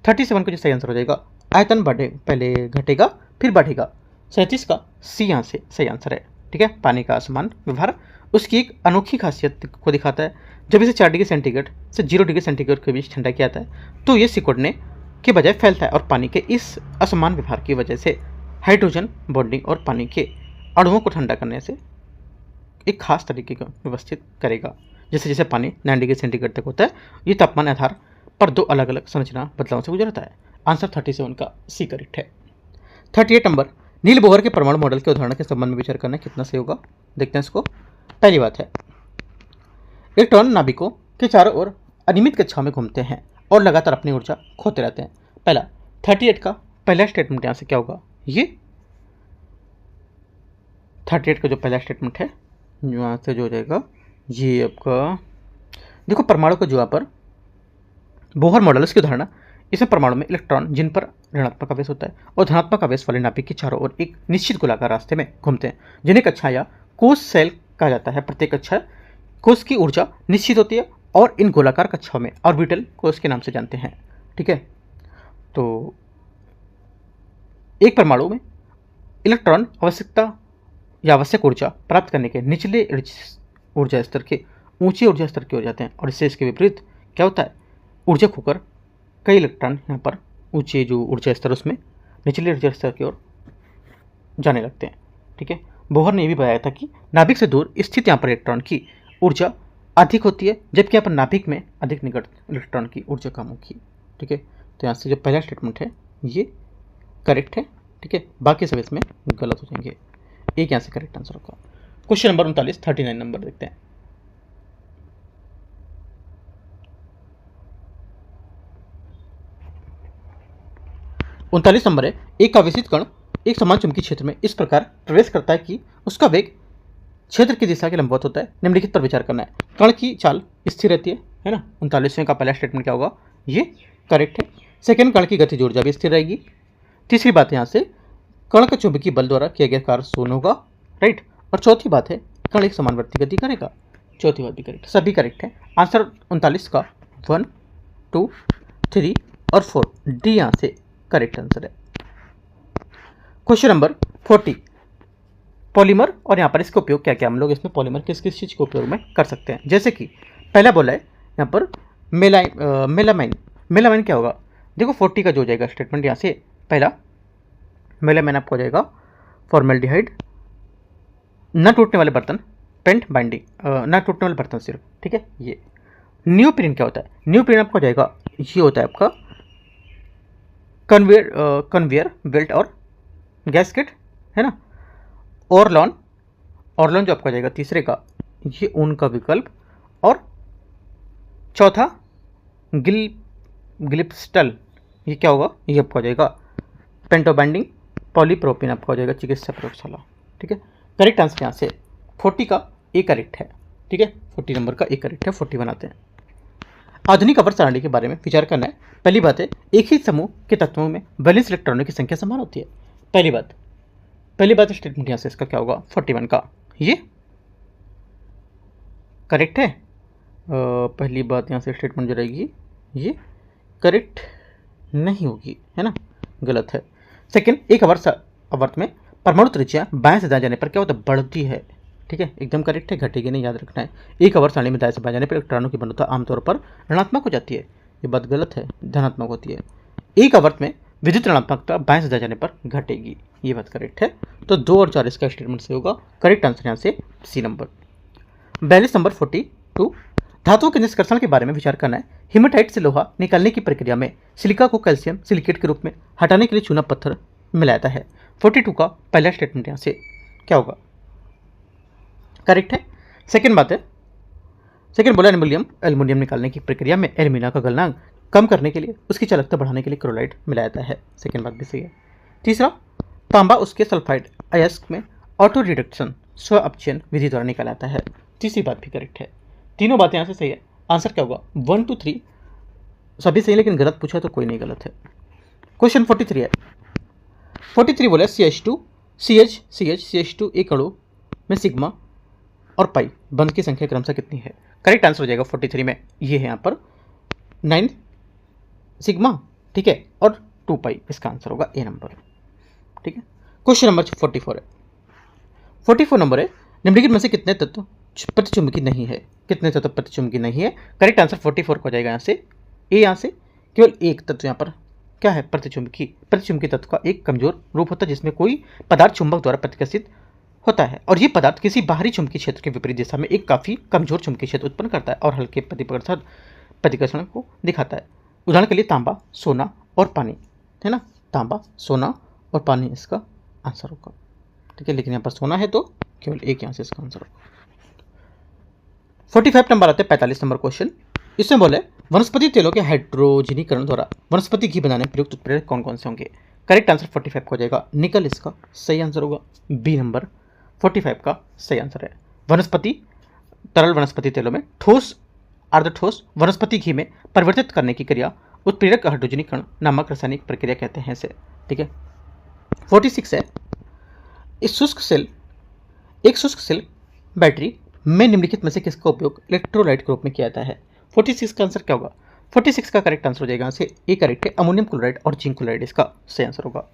37 का जो सही आंसर हो जाएगा, आयतन पहले घटेगा फिर बढ़ेगा। 37 का सी यहाँ से सही आंसर है। ठीक है, पानी का असमान व्यवहार उसकी एक अनोखी खासियत को दिखाता है। जब इसे 4 डिग्री सेंटीग्रेड से 0 डिग्री सेंटीग्रेड के बीच ठंडा किया जाता है तो ये सिकुड़ने के बजाय फैलता है और पानी के इस असमान व्यवहार की वजह से हाइड्रोजन बॉन्डिंग और पानी के अणुओं को ठंडा करने से एक खास तरीके का व्यवस्थित करेगा। जैसे जैसे पानी 9 डिग्री सेंटीग्रेड तक होता है, ये तापमान आधार पर दो अलग अलग संरचना बदलावों से गुजरता है। आंसर 37 का सी करेक्ट है। 38 नंबर, नील बोहर के परमाणु मॉडल के उदाहरण के संबंध में विचार करना कितना सही होगा, देखते हैं इसको। पहली बात है, इलेक्ट्रॉन नाभिकों के चारों ओर अनियमित कक्षाओं में घूमते हैं और लगातार अपनी ऊर्जा खोते रहते हैं। पहला 38 का पहला स्टेटमेंट यहाँ से क्या होगा, ये 38 का जो पहला स्टेटमेंट है यहाँ से जो हो जाएगा ये आपका, देखो परमाणु का जो यहाँ पर बोहर मॉडल इसकी उदाहरण, इसमें परमाणु में इलेक्ट्रॉन जिन पर ऋणात्मक आवेश होता है और धनात्मक आवेश वाले नाभिक के चारों ओर एक निश्चित गोलाकार रास्ते में घूमते हैं, जिन्हें कक्षा या कोष सेल कहा जाता है। प्रत्येक कक्षा कोष की ऊर्जा निश्चित होती है और इन गोलाकार कक्षाओं में ऑर्बिटल कोष के नाम से जानते हैं। ठीक है, तो एक परमाणु में इलेक्ट्रॉन आवश्यकता या आवश्यक ऊर्जा प्राप्त करने के निचले ऊर्जा स्तर के ऊंचे ऊर्जा स्तर की ओर जाते हैं, और इससे इसके विपरीत क्या होता है, ऊर्जा खोकर कई इलेक्ट्रॉन यहाँ पर ऊंचे जो ऊर्जा स्तर उसमें निचले ऊर्जा स्तर की ओर जाने लगते हैं। ठीक है, बोहर ने यह भी बताया था कि नाभिक से दूर स्थित यहाँ पर इलेक्ट्रॉन की ऊर्जा अधिक होती है, जबकि यहाँ पर नाभिक में अधिक निकट इलेक्ट्रॉन की ऊर्जा कम होगी। ठीक है, तो यहाँ से जो पहला स्टेटमेंट है ये करेक्ट है। ठीक है, बाकी सब इसमें गलत हो जाएंगे। एक यहाँ से करेक्ट आंसर होगा। क्वेश्चन नंबर 39 नंबर देखते हैं। उनतालीस नंबर है, एक आवेशित कण एक समान चुंबकीय क्षेत्र में इस प्रकार प्रवेश करता है कि उसका वेग क्षेत्र की दिशा के लंबवत होता है। निम्नलिखित पर विचार करना है। कण की चाल स्थिर रहती है ना। 39वें का पहला स्टेटमेंट क्या होगा, ये करेक्ट है। सेकंड, कण की गतिज ऊर्जा भी स्थिर रहेगी। तीसरी बात यहाँ से कण का चुंबकीय बल द्वारा किया गया कार्य शून्य होगा, राइट। और चौथी बात है कण एक समानुवर्ती गति करेगा। चौथी बात भी करेक्ट, सभी करेक्ट है। आंसर 39 का 1, 2, 3 और 4 डी यहाँ से करेक्ट आंसर है। क्वेश्चन नंबर 40, पॉलीमर, और यहाँ पर इसका उपयोग क्या क्या हम लोग इसमें पॉलीमर किस किस चीज़ के उपयोग में कर सकते हैं। जैसे कि पहला बोला है यहाँ पर मेलामाइन। मेलामाइन क्या होगा, देखो 40 का जो जाएगा स्टेटमेंट यहाँ से पहला मेलामाइन आपको हो जाएगा फॉर्मेल्डिहाइड, न टूटने वाले बर्तन, पेंट बाइंडिंग, न टूटने वाले बर्तन सिर्फ। ठीक है, ये न्यूप्रीन क्या होता है, न्यूप्रीन आपको हो जाएगा ये होता है आपका कन्वेयर बेल्ट और गैस्केट, है ना। ऑरलॉन जो आपका जाएगा तीसरे का ये ऊन का विकल्प, और चौथा ग्लिप्स्टल, ये क्या होगा, ये आपका हो जाएगा पेंटो बाइंडिंग, पॉलीप्रोपिन आपका हो जाएगा चिकित्सा प्रयोगशाला। ठीक है, करेक्ट आंसर यहाँ से 40 का ए करेक्ट है। ठीक है, 40 नंबर का ए करेक्ट है। 40 बनाते हैं। आधुनिक आवर्त सारणी के बारे में विचार करना है। पहली बात है, एक ही समूह के तत्वों में वैलेंस इलेक्ट्रॉनों की संख्या समान होती है। पहली बात स्टेटमेंट यहाँ से इसका क्या होगा, 41 का ये करेक्ट है। पहली बात यहाँ से स्टेटमेंट जो रहेगी ये करेक्ट नहीं होगी, है ना, गलत है। सेकंड, एक आवर्त में परमाणु त्रिज्या बाएं से दाएं जाने पर क्या होता है, बढ़ती है। ठीक है, एकदम करेक्ट है, घटेगी नहीं, याद रखना है। एक आवर्त सारणी में दाएं से बाएं जाने पर इलेक्ट्रॉनों की बंधुता आमतौर पर ऋणात्मक हो जाती है, ये बात गलत है, धनात्मक होती है। एक आवर्त में विद्युत ऋणात्मकता बाएं से दाएं जाने पर घटेगी, ये बात करेक्ट है। तो 2 और 4 इसका स्टेटमेंट से होगा। करेक्ट आंसर यहाँ से सी नंबर। 42 नंबर 42, धातुओं के निष्कर्षण के बारे में विचार करना है। हीमेटाइट से लोहा निकालने की प्रक्रिया में सिलिका को कैल्शियम सिलिकेट के रूप में हटाने के लिए चूना पत्थर मिलाया जाता है। 42 का पहला स्टेटमेंट यहाँ से क्या होगा, करेक्ट है। सेकंड बात है, सेकंड बोला एल्युमिनियम निकालने की प्रक्रिया में एल्यूमिना का गलनांक कम करने के लिए उसकी चालकता बढ़ाने के लिए क्लोराइड मिलाया जाता है। सेकंड बात भी सही है। तीसरा, तांबा उसके सल्फाइड अयस्क में ऑटो रिडक्शन स्व अपचयन विधि द्वारा निकाला जाता है। तीसरी बात भी करेक्ट है। तीनों बातें यहाँ से सही है। आंसर क्या होगा, 1, 2, 3 सभी सही, लेकिन गलत पूछा तो कोई नहीं गलत है। क्वेश्चन 43 है। 43 बोला CH2 एक अणु में सिग्मा और पाई बंध की संख्या क्रमशः कितनी है। करेक्ट आंसर हो जाएगा 43 में ये है यहाँ पर 9 सिग्मा, ठीक है, और 2 पाई, इसका आंसर होगा ए नंबर। ठीक है, क्वेश्चन नंबर 44 है। 44 नंबर है, निम्नलिखित में से कितने तत्व प्रतिचुंबकी नहीं है। कितने तत्व प्रतिचुंबकी नहीं है, करेक्ट आंसर 44 को हो जाएगा यहाँ से ए। यहाँ से केवल एक तत्व यहाँ पर क्या है? प्रतिचुंबकी। प्रतिचुंबकी तत्व का एक कमजोर रूप होता है जिसमें कोई पदार्थ चुंबक द्वारा प्रतिकर्षित होता है और ये पदार्थ किसी बाहरी चुंबकीय क्षेत्र के विपरीत दिशा में एक काफी कमजोर चुंबकीय क्षेत्र उत्पन्न करता है और हल्के प्रतिकर्षण को दिखाता है। उदाहरण के लिए तांबा, सोना और पानी, है ना। तांबा, सोना और पानी इसका आंसर होगा, ठीक है। लेकिन यहाँ पर सोना है तो केवल एक यहाँ से इसका आंसर होगा। 45 नंबर आते हैं 45 नंबर क्वेश्चन। इसमें बोले वनस्पति तेलों के हाइड्रोजनीकरण द्वारा वनस्पति घी बनाने में प्रयुक्त उत्प्रेरक कौन कौन से होंगे? करेक्ट आंसर 45 को हो जाएगा निकल, इसका सही आंसर होगा। बी नंबर 45 का सही आंसर है। वनस्पति तरल वनस्पति तेलों में ठोस अर्धठोस वनस्पति घी में परिवर्तित करने की क्रिया उत्प्रेरक हाइड्रोजनीकरण नामक रासायनिक प्रक्रिया कहते हैं इसे, ठीक है। 46 है एक शुष्क सेल बैटरी में निम्नलिखित में से किसका उपयोग इलेक्ट्रोलाइट के रूप में किया जाता है? 46 का आंसर क्या होगा? 46 का करेक्ट आंसर हो जाएगा यहाँ से ए करेक्ट है, अमोनियम क्लोराइड और जिंक क्लोराइड इसका सही आंसर होगा।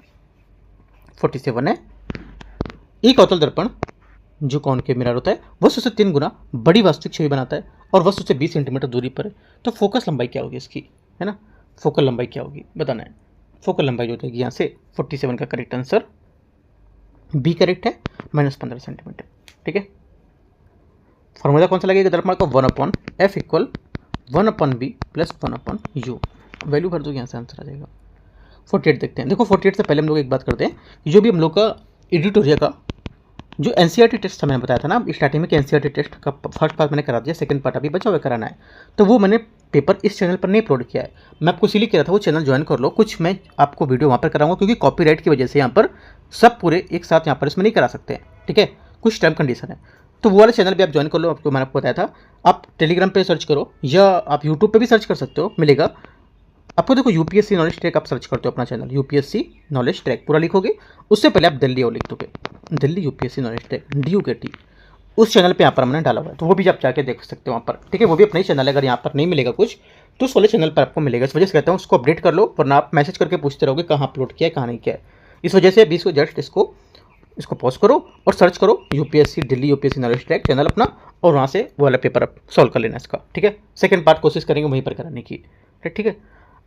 47 है एक अवतल दर्पण जो कॉनकेव मिरर होता है वस्तु से 3 गुना बड़ी वास्तविक छवि बनाता है और वस्तु से 20 सेंटीमीटर दूरी पर है, तो फोकस लंबाई क्या होगी इसकी, है ना। फोकल लंबाई क्या होगी बताना है। फोकल लंबाई जो जाएगी यहाँ से 47 का करेक्ट आंसर बी करेक्ट है, -15 सेंटीमीटर, ठीक है। फॉर्मूला कौन सा लगेगा दर्पण का? 1/f equal 1/b plus 1/u। Value भर दो, यहाँ से आंसर आ जाएगा। 48 देखते हैं। देखो 48 से पहले हम लोग एक बात करते हैं, जो भी हम लोग का एडिटोरिया का जो एनसीईआरटी टेस्ट मैंने बताया था ना स्टार्टिंग में कि एनसीईआरटी टेस्ट का फर्स्ट पार्ट मैंने करा दिया, सेकंड पार्ट अभी बचा हुआ कराना है, तो वो मैंने पेपर इस चैनल पर नहीं अपलोड किया है। मैं आपको इसीलिए कह रहा था वो चैनल ज्वाइन कर लो, कुछ मैं आपको वीडियो वहाँ पर कराऊंगा क्योंकि कॉपीराइट की वजह से यहाँ पर सब पूरे एक साथ यहाँ पर इसमें नहीं करा सकते हैं, ठीक है, कुछ टर्म कंडीशन है। तो वो वाले चैनल भी आप ज्वाइन कर लो, आपको मैंने आपको बताया था। आप टेलीग्राम पे सर्च करो या आप यूट्यूब पे भी सर्च कर सकते हो, मिलेगा आपको। देखो यूपीएससी नॉलेज ट्रैक आप सर्च करते हो अपना चैनल, यूपीएससी नॉलेज ट्रैक पूरा लिखोगे, उससे पहले आप दिल्ली और लिख दोगे, Delhi UPSC knowledge track DUKT, उस चैनल पे यहाँ पर मैंने डाला हुआ है, तो वो भी आप जाके देख सकते हो वहाँ पर, ठीक है। वो भी अपना ही चैनल है, अगर यहाँ पर नहीं मिलेगा कुछ तो उस वाले चैनल पर आपको मिलेगा। इस वजह से कहता हूँ उसको अपडेट कर लो, वरना आप मैसेज करके पूछते रहोगे कहाँ अपलोड किया है कहाँ नहीं किया है। इस वजह से 20 को जस्ट इसको पॉज करो और सर्च करो UPSC Delhi UPSC knowledge track channel अपना, और वहाँ से वो वाला पेपर आप सॉल्व कर लेना इसका, ठीक है। सेकंड पार्ट कोशिश करेंगे वहीं पर कराने की, ठीक है।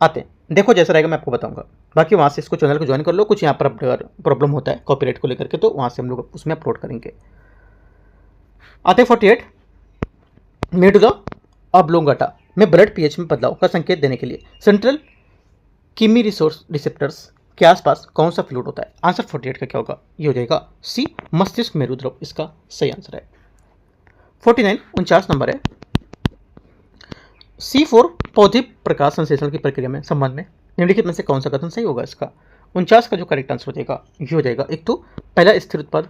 आते हैं, देखो जैसा रहेगा मैं आपको बताऊंगा। बाकी वहाँ से इसको चैनल को ज्वाइन कर लो, कुछ यहाँ पर प्रॉब्लम होता है कॉपीराइट को लेकर के, तो वहाँ से हम लोग उसमें अपलोड करेंगे। आते 48 मेडुला ऑब्लोंगाटा में ब्लड पीएच में बदलाव का संकेत देने के लिए सेंट्रल किमी रिसेप्टर्स के आसपास कौन सा फ्लूइड होता है? आंसर 48 का क्या होगा? ये हो जाएगा सी मस्तिष्क मेरुद्रव, इसका सही आंसर है। 49 नंबर है C4 पौधे प्रकाश संश्लेषण की प्रक्रिया में संबंध में निम्नलिखित में से कौन सा कथन सही होगा इसका? 49 का जो करेक्ट आंसर हो जाएगा ये हो जाएगा एक तो पहला स्थिर उत्पाद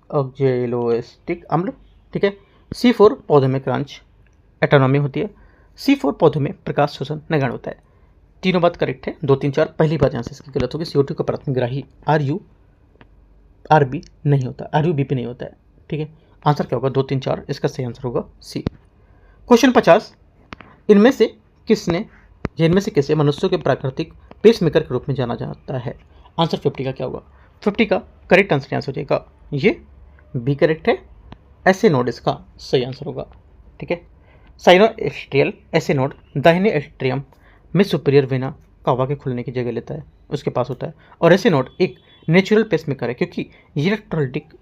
ऑक्जेलोएस्टिक अम्ल, ठीक है। C4 पौधों में क्रांच एटोनॉमी होती है। C4 पौधों में प्रकाश शोषण नगण्य होता है। तीनों बात करेक्ट है, 2 3 4 पहली बात यहाँ से इसकी गलत होगी। CO2 का प्राथमिकग्राही RB नहीं होता, RUBP नहीं होता है, ठीक है। आंसर क्या होगा? 2 3 4 इसका सही आंसर होगा सी। क्वेश्चन 50 इनमें से किसे मनुष्यों के प्राकृतिक पेसमेकर के रूप में जाना जाता है? आंसर 50 का क्या होगा? 50 का करेक्ट आंसर यहाँ से हो जाएगा ये बी करेक्ट है, ऐसे नोड इसका सही आंसर होगा, ठीक है। साइनोएस्ट्रियल ऐसे नोड दाहिने एस्ट्रियम में सुपीरियर वेना कावा के खुलने की जगह लेता है, उसके पास होता है, और ऐसे नोड एक नेचुरल पेसमेकर है क्योंकि ये इलेक्ट्रोलाइटिक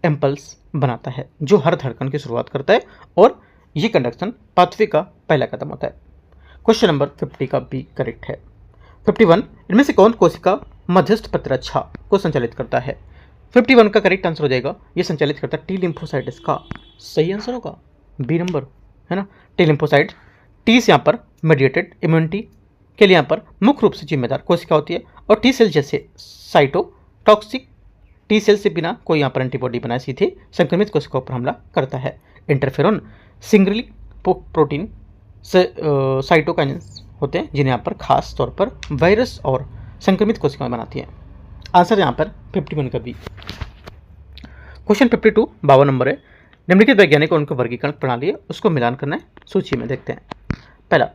इम्पल्स बनाता है जो हर धड़कन की शुरुआत करता है, और ये कंडक्शन पाथवे का पहला कदम होता है। क्वेश्चन नंबर 50 का बी करेक्ट है। 51 इनमें से कौन कोशिका मध्यस्थ प्रतिरक्षा को संचालित करता है? 51 का करेक्ट आंसर हो जाएगा ये संचालित करता है टी लिम्फोसाइट, इसका सही आंसर होगा बी नंबर, है ना। टी लिम्फोसाइट टी से यहाँ पर मेडिएटेड इम्यूनिटी के लिए यहाँ पर मुख्य रूप से जिम्मेदार कोशिका होती है, और टी सेल जैसे साइटोटॉक्सिक टी सेल से बिना कोई यहाँ पर एंटीबॉडी बनाए सीधे संक्रमित कोशिकाओं पर हमला करता है। इंटरफेरॉन सिंग्लिक प्रोटीन से साइटोकाइनेंस होते हैं जिन्हें यहाँ पर खास तौर पर वायरस और संक्रमित कोशिकाएं बनाती हैं। आंसर यहाँ पर 51 का बी। क्वेश्चन 52 52 नंबर है। निम्नलिखित वैज्ञानिक और उनका वर्गीकरण प्रणाली है, उसको मिलान करना है सूची में। देखते हैं पहला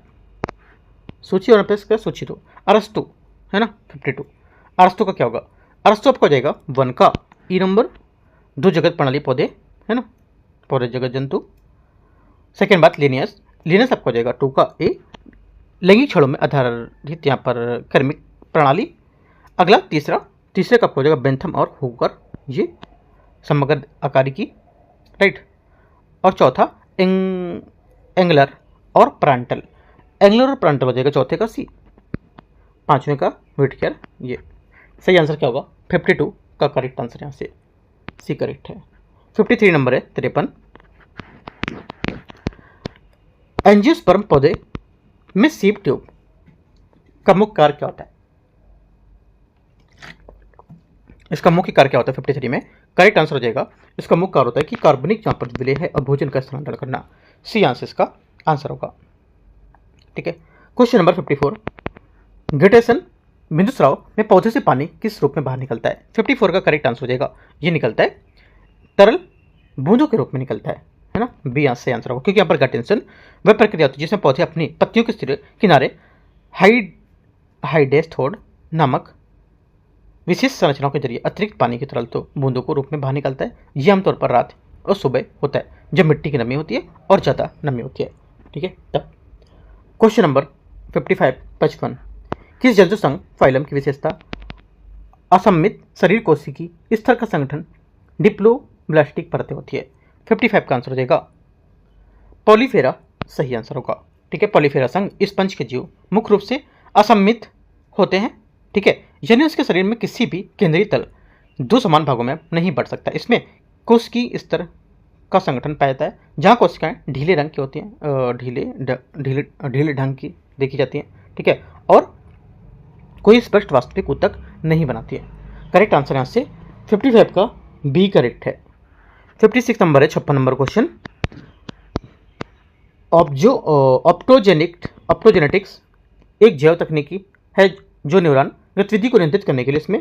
सूची और इसका सूची 2 अरस्तु, है ना। 52 अरस्तु का क्या होगा? अरस्तु आपको हो जाएगा 1 का ई नंबर, 2 जगत प्रणाली पौधे, है ना, पौधे जगत जंतु। सेकेंड बात लिनियस आपको हो जाएगा 2 का ए लैंगिक क्षणों में आधारित यहाँ पर कर्मिक प्रणाली। अगला तीसरे का हो जाएगा बेंथम और हुकर, ये समग्र आकारी की, राइट। और चौथा एंगलर और प्रांटल। एंगलर और प्रांटल हो जाएगा चौथे का सी, पांचवें का व्हिटकर। ये सही आंसर क्या होगा? 52 का करेक्ट आंसर यहाँ से सी करेक्ट है। 53 नंबर है 53। एंजियोस्पर्म पौधे में सीप ट्यूब का मुख्य कार्य क्या होता है? इसका मुख्य कार्य क्या होता है 53 में? करेक्ट आंसर हो जाएगा, इसका मुख्य कार्य होता है कि कार्बनिक जहां पर विलय है और भोजन का स्थानांतरण करना। सी आंसर इसका आंसर होगा, ठीक है। क्वेश्चन नंबर 54, ग्रेटेशन बिंदुस्राव में पौधे से पानी किस रूप में बाहर निकलता है? 54 का करेक्ट आंसर हो जाएगा, ये निकलता है तरल बूंदों के रूप में निकलता है ना। बी सही आंसर होगा, क्योंकि यहाँ पर ग्रेटेशन वह प्रक्रिया होती है जिसमें पौधे अपनी पत्तियों के किनारे हाइडेस्थोड नामक विशेष संरचनाओं के जरिए अतिरिक्त पानी की तरल तो बूंदों को रूप में बाहर निकलता है। ये आमतौर पर रात और सुबह होता है जब मिट्टी की नमी होती है और ज़्यादा नमी होती है, ठीक है। तब क्वेश्चन नंबर 55 किस जंतु संघ फाइलम की विशेषता असममित शरीर कोशिकी स्तर का संगठन डिप्लोब्लास्टिक परतें होती है? 55 का आंसर हो जाएगा पॉलीफेरा, सही आंसर होगा, ठीक है। पॉलीफेरा संघ इस पंच के जीव मुख्य रूप से असममित होते हैं, ठीक है, यानी उसके शरीर में किसी भी केंद्रीय तल दो समान भागों में नहीं बढ़ सकता। इसमें कोशिकी स्तर का संगठन पाया जाता है जहाँ कोशिकाएं ढीले रंग की होती हैं, ढीले ढंग की देखी जाती हैं, ठीक है, और कोई स्पष्ट वास्तविक ऊतक नहीं बनाती है। करेक्ट आंसर यहाँ से 55 का बी करेक्ट है। 56 नंबर है 56 नंबर क्वेश्चन, ऑप्टोजेनेटिक्स एक जैव तकनीकी है जो न्यूरॉन गतिविधि को नियंत्रित करने के लिए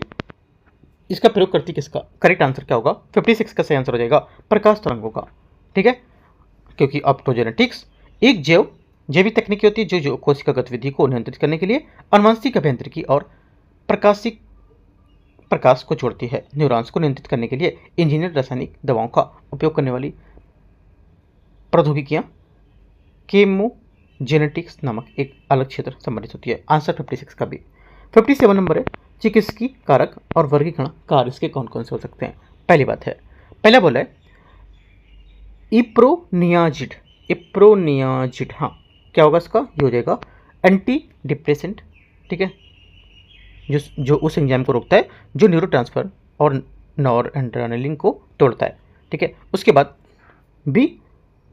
इसका प्रयोग करती किसका? करेक्ट आंसर क्या होगा? 56 का सही आंसर हो जाएगा प्रकाश तरंगों का, ठीक है, क्योंकि ऑप्टोजेनेटिक्स एक जैविक तकनीकी होती है जो कोशिका गतिविधि को नियंत्रित करने के लिए अनुवांशिक अभियांत्रिकी और प्रकाश को जोड़ती है। न्यूरॉन्स को नियंत्रित करने के लिए इंजीनियर रासायनिक दवाओं का उपयोग करने वाली प्रौद्योगिकियां केमोजेनेटिक्स नामक एक अलग क्षेत्र संबंधित होती है। आंसर 56 का भी। 57 नंबर है चिकित्सकीय कारक और वर्गीकरण कार्य इसके कौन कौन से हो सकते हैं? पहली बात है, पहला बोला है इप्रोनियाजिड, हाँ क्या होगा इसका? ये हो जाएगा एंटी डिप्रेसेंट, ठीक है, जो उस एंजाइम को रोकता है जो न्यूरोट्रांसफर और नॉरएड्रेनालिन को तोड़ता है, ठीक है। उसके बाद बी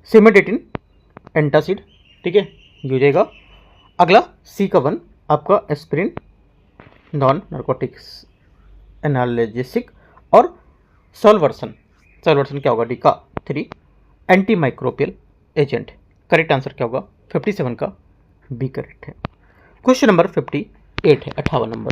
सिमेडेटिन एंटासिड, ठीक है, ये हो जाएगा। अगला सी का 1 आपका एस्पिरिन नॉन नार्कोटिक्स एनाल्जेसिक, और सॉल्वर्सन क्या होगा? डी का 3 anti microbial agent. Correct answer क्या होगा? 57 का बी करेक्ट है। क्वेश्चन नंबर 58 है 58 नंबर,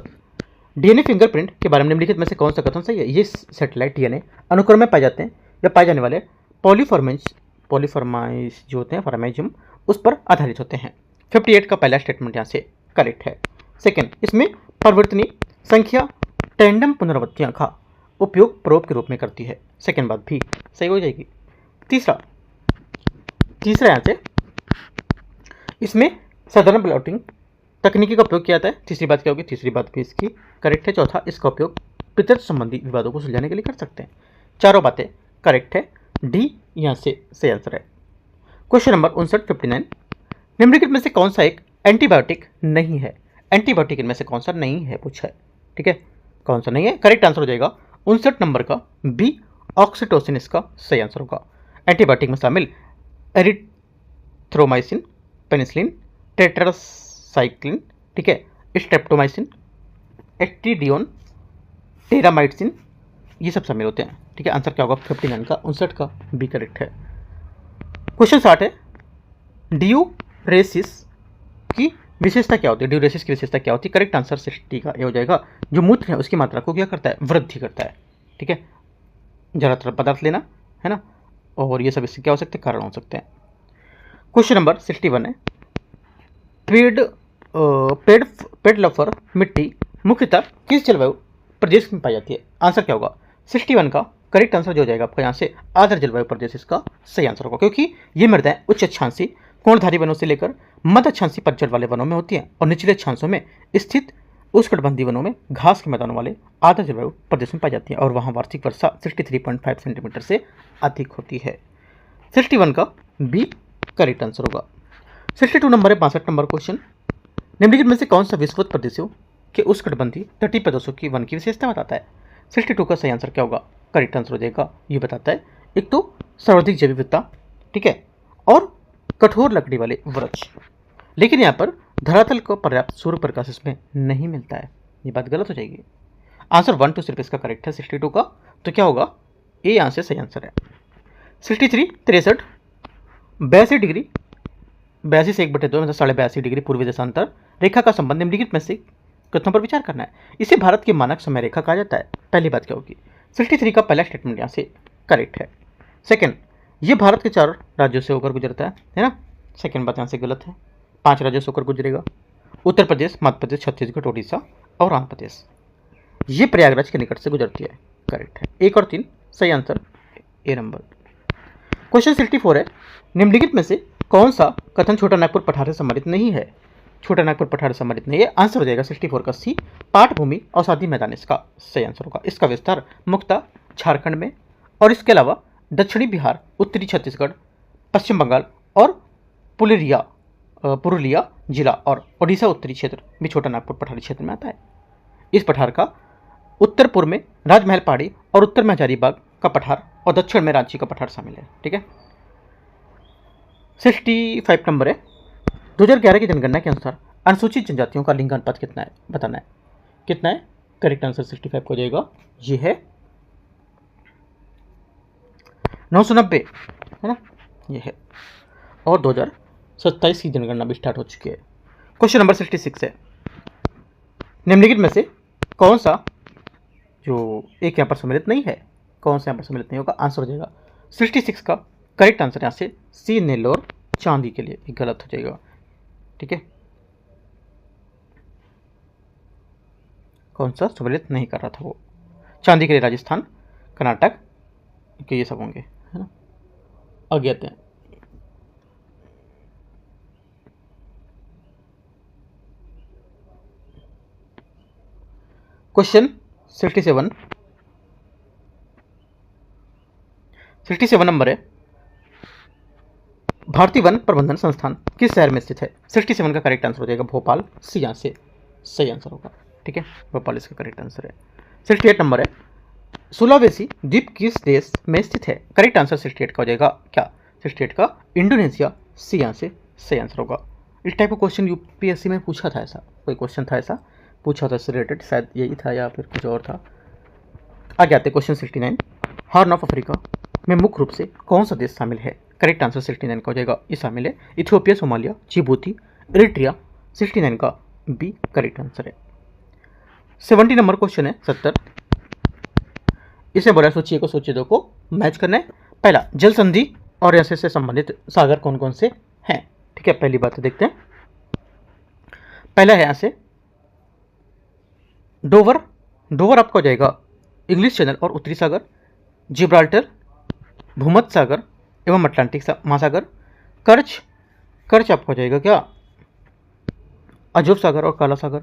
डीएनए फिंगरप्रिंट के बारे में निम्नलिखित में से कौन सा कथन सही है? ये सैटेलाइट डीएनए अनुक्रम में पाए जाते हैं या पाए जाने वाले पॉलीफॉर्माइज जो होते हैं फॉर्मेजियम उस पर आधारित होते हैं। 58 का पहला स्टेटमेंट यहाँ से करेक्ट है। सेकेंड, इसमें परिवर्तनीय संख्या टैंडम पुनरावृत्तियां का उपयोग प्रोब के रूप में करती है। सेकेंड बात भी सही हो जाएगी। तीसरा यहाँ से इसमें साधारण प्लॉटिंग तकनीकी का उपयोग किया जाता है। तीसरी बात क्या होगी? तीसरी बात भी इसकी करेक्ट है। चौथा, इसका उपयोग पितृत्व संबंधी विवादों को सुलझाने के लिए कर सकते हैं। चारों बातें करेक्ट है। डी यहाँ से सही आंसर है। क्वेश्चन नंबर 59 निम्नलिखित में से कौन सा एक एंटीबायोटिक नहीं है? एंटीबायोटिक इनमें से कौन सा नहीं है पूछा है, ठीक है, कौन सा नहीं है? करेक्ट आंसर हो जाएगा 59 नंबर का बी ऑक्सीटोसिन इसका सही आंसर होगा। एंटीबायोटिक में शामिल एरिथ्रोमाइसिन, पेनिसिलिन, टेट्रासाइक्लिन, ठीक है, स्ट्रेप्टोमाइसिन, एट्रीडियोन, टेरामाइसिन, ये सब शामिल होते हैं, ठीक है। आंसर क्या होगा? 59 का 59 का बी करेक्ट है। क्वेश्चन 60 है ड्यूरेसिस की विशेषता क्या होती है? ड्यूरेसिस की विशेषता क्या होती है? करेक्ट आंसर 60 का ये हो जाएगा। जो मूत्र है उसकी मात्रा को क्या करता है? वृद्धि करता है, ठीक है। ज़्यादातर पदार्थ लेना है ना, और ये सब इससे क्या हो सकते हैं? कारण हो सकते हैं। क्वेश्चन नंबर 61 है पेड़ लफर मिट्टी मुख्यतः किस जलवायु प्रदेश में पाई जाती है? आंसर क्या होगा? 61 का करेक्ट आंसर जो हो जाएगा आपका यहाँ से आर्द्र जलवायु प्रदेश इसका सही आंसर होगा, क्योंकि ये मृदाएं उच्च अक्षांशीय कोणधारी वनों से लेकर मध्य अक्षांशीय पतझड़ वाले वनों में होती है और निचले अक्षांशों में स्थित उष्णकटिबंधीय वनों में घास के मैदानों वाले आर्द्र जलवायु प्रदेश में पाई जाती है और वहाँ वार्षिक वर्षा 63.5 सेंटीमीटर से अधिक होती है। 61 का बी करेक्ट आंसर होगा। 62 नंबर है 62 नंबर क्वेश्चन, निम्नलिखित में से कौन सा विश्ववित प्रदेशों के उष्णकटिबंधीय तटीय प्रदेशों की वन की विशेषता बताता है। 62 का सही आंसर क्या होगा, करेक्ट आंसर हो जाएगा, ये बताता है एक तो सर्वाधिक जैव विविधता, ठीक है, और कठोर लकड़ी वाले वृक्ष, लेकिन यहाँ पर धरातल को पर्याप्त सूर्य प्रकाश इसमें नहीं मिलता है, ये बात गलत हो जाएगी। आंसर 1 2 सिर्फ इसका करेक्ट है 62 का, तो क्या होगा, ए यहाँ से सही आंसर है। 63 63 82 डिग्री 82 से 1/2 मतलब 82.5 डिग्री पूर्वी देशांतर रेखा का संबंध निम्नलिखित में से कथनों पर विचार करना है। इसे भारत की मानक समय रेखा कहा जाता है। पहली बात क्या होगी, 63 का पहला स्टेटमेंट यहाँ से करेक्ट है। सेकंड, ये भारत के 4 राज्यों से होकर गुजरता है ना, सेकंड बात यहाँ से गलत है, 5 राज्यों से होकर गुजरेगा, उत्तर प्रदेश, मध्य प्रदेश, छत्तीसगढ़, उड़ीसा और आंध्र प्रदेश। ये प्रयागराज के निकट से गुजरती है, करेक्ट है। 1 और 3 सही आंसर, ए नंबर। क्वेश्चन 64 है, निम्नलिखित में से कौन सा कथन छोटा नागपुर पठार से संबंधित नहीं है। छोटा नागपुर पठार से संबंधित नहीं है, आंसर हो जाएगा 64 का सी, पाठ भूमि और सादी मैदान इसका सही आंसर होगा। इसका विस्तार मुख्यतः झारखंड में और इसके अलावा दक्षिणी बिहार, उत्तरी छत्तीसगढ़, पश्चिम बंगाल और पुरुलिया जिला और ओडिशा उत्तरी क्षेत्र भी छोटा नागपुर पठारी क्षेत्र में आता है। इस पठार का उत्तर पूर्व में राजमहल पहाड़ी और उत्तर में हजारीबाग का पठार और दक्षिण में रांची का पठार शामिल है, ठीक है। 65 नंबर है, 2011 की जनगणना के अनुसार अनुसूचित जनजातियों का लिंग अनुपात कितना है, बताना है। कितना है, करेक्ट आंसर 65 को हो जाएगा, ये है 990, है ना, ये है। और 2027 की जनगणना भी स्टार्ट हो चुकी है। क्वेश्चन नंबर 66 है, निम्नलिखित में से कौन सा जो एक यहाँ पर सम्मिलित नहीं है, कौन सा यहाँ पर सम्मिलित नहीं होगा, आंसर हो जाएगा 66 का करेक्ट आंसर यहाँ से सी, नेल्लोर चांदी के लिए, गलत हो जाएगा, ठीक है। कौन सा सम्मिलित नहीं कर रहा था वो, चांदी के लिए राजस्थान, कर्नाटक के ये सब होंगे, है ना। आगे आते हैं, क्वेश्चन 67 नंबर है, भारतीय वन प्रबंधन संस्थान किस शहर में स्थित है। 67 का करेक्ट आंसर हो जाएगा भोपाल, सी यहाँ से सही आंसर होगा, ठीक है, भोपाल इसका करेक्ट आंसर है। 68 नंबर है, सुलावेसी द्वीप किस देश में स्थित है। करेक्ट आंसर 68 का हो जाएगा क्या, 68 का इंडोनेशिया, सी यहाँ से सही आंसर होगा। इस टाइप का क्वेश्चन यूपीएससी में पूछा था, ऐसा कोई क्वेश्चन था, ऐसा पूछा था इससे रिलेटेड, शायद यही था या फिर कुछ और था। आगे आते क्वेश्चन 69, हॉर्न ऑफ अफ्रीका में मुख्य रूप से कौन सा देश शामिल है। करेक्ट आंसर 69 का हो जाएगा, ये शामिल है इथियोपिया, सोमालिया, जिबूती, इरिट्रिया। 69 का बी करेक्ट आंसर है। 70 नंबर क्वेश्चन है 70, इसे बोला सोचिए को सोचिए दो को मैच करना है। पहला, जल संधि और ऐसे से संबंधित सागर कौन कौन से हैं, ठीक है। पहली बात देखते हैं, पहला है यहाँ से डोवर, डोवर आपका हो जाएगा इंग्लिश चैनल और उत्तरी सागर, जिब्राल्टर, भूमध्य सागर एवं अटलांटिक महासागर, कर्च, कर्च आपका हो जाएगा क्या अजोब सागर और काला सागर,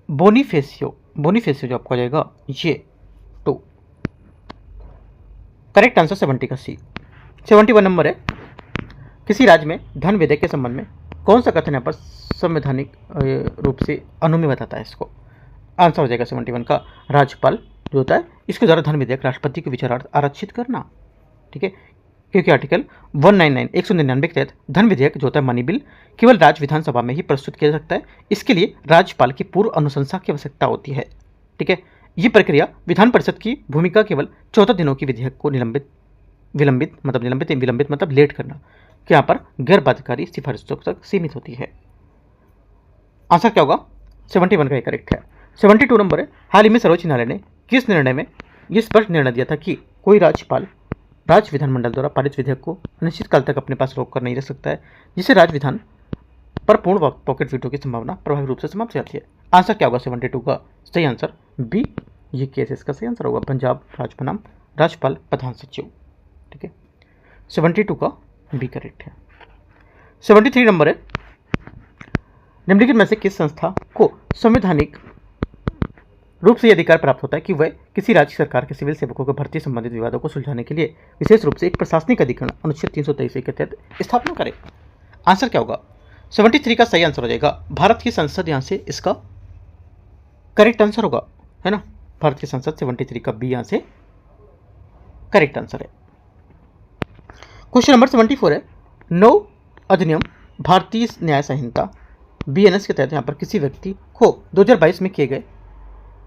बोनीफेसियो, बोनीफेसियो जो आपका हो जाएगा ये टू। करेक्ट आंसर 70 का सी। 71 नंबर है, किसी राज्य में धन विधेयक के संबंध में कौन सा कथन यहाँ पर संवैधानिक रूप से अनुमेय बताता है इसको। आंसर हो जाएगा 71 का राज्यपाल जो होता है इसके द्वारा धन विधेयक राष्ट्रपति के विचारार्थ आरक्षित करना, ठीक है, क्योंकि आर्टिकल 199 के तहत धन विधेयक जो होता है मनी बिल केवल राज्य विधानसभा में ही प्रस्तुत किया जा सकता है। इसके लिए राज्यपाल की पूर्व अनुशंसा की आवश्यकता होती है, ठीक है। ये प्रक्रिया विधान परिषद की भूमिका केवल 14 दिनों की विधेयक को विलंबित मतलब लेट करना कि यहाँ पर गैर बाध्यकारी सिफारिशों तक सीमित होती है। आंसर क्या होगा, 71 का करेक्ट है। 72 नंबर है, हाल ही में सर्वोच्च न्यायालय ने किस निर्णय में यह स्पष्ट निर्णय दिया था कि कोई राज्यपाल राज्य विधानमंडल द्वारा पारित विधेयक को अनिश्चित काल तक अपने पास रोक कर नहीं रख सकता है, जिससे राज्य विधान पर पूर्ण पॉकेट वीटो की संभावना प्रभावी रूप से समाप्त हो जाती है। आंसर क्या होगा, 72 का सही आंसर बी, ये केस इसका सही आंसर होगा पंजाब राज्य बनाम राज्यपाल प्रधान सचिव, ठीक है। 72 का बी करेक्ट है। 73 नंबर है, निम्नलिखित में से किस संस्था को संवैधानिक रूप से यह अधिकार प्राप्त होता है कि वह किसी राज्य सरकार के सिविल सेवकों के भर्ती संबंधित विवादों को सुलझाने के लिए विशेष रूप से एक प्रशासनिक अधिकरण अनुच्छेद 323 के तहत स्थापना करे? आंसर क्या होगा? 73 का सही आंसर हो जाएगा भारत की संसद। यहां से इसका करेक्ट आंसर होगा, है ना, भारत की संसद 73 का बी यहां से करेक्ट आंसर है। क्वेश्चन नंबर 74 है, नौ अधिनियम भारतीय न्याय संहिता BNS के तहत यहाँ पर किसी व्यक्ति को 2022 में किए गए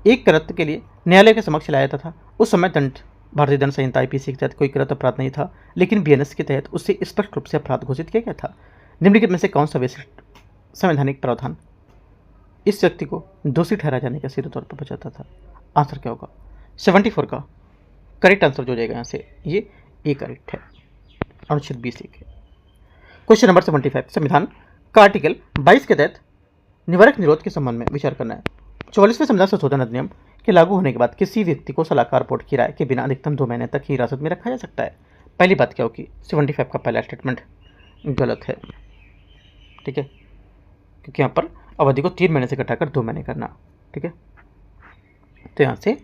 एक कृत्य के लिए न्यायालय के समक्ष लाया था। उस समय दंड भारतीय दंड संहिता IPC के तहत कोई कृत्य अपराध नहीं था, लेकिन BNS के तहत उससे स्पष्ट रूप से अपराध घोषित किया गया था। निम्नलिखित में से कौन सा विशिष्ट संवैधानिक प्रावधान इस व्यक्ति को दोषी ठहराए जाने का सीधे तौर पर बचाता था? आंसर क्या होगा? 74 का करेक्ट आंसर जो हो जाएगा यहाँ से ये ए करेक्ट है, अनुच्छेद 20 है। क्वेश्चन नंबर 75, संविधान का आर्टिकल 22 के तहत निवारक निरोध के संबंध में विचार करना है। 44वें संविधान संशोधन अधिनियम के लागू होने के बाद किसी व्यक्ति को सलाहकार बोर्ड की राय के बिना अधिकतम 2 महीने तक ही हिरासत में रखा जा सकता है। पहली बात क्या होगी? 75 का पहला स्टेटमेंट गलत है, ठीक है, क्योंकि यहाँ पर अवधि को 3 महीने से घटाकर 2 महीने करना, ठीक है। तो यहाँ से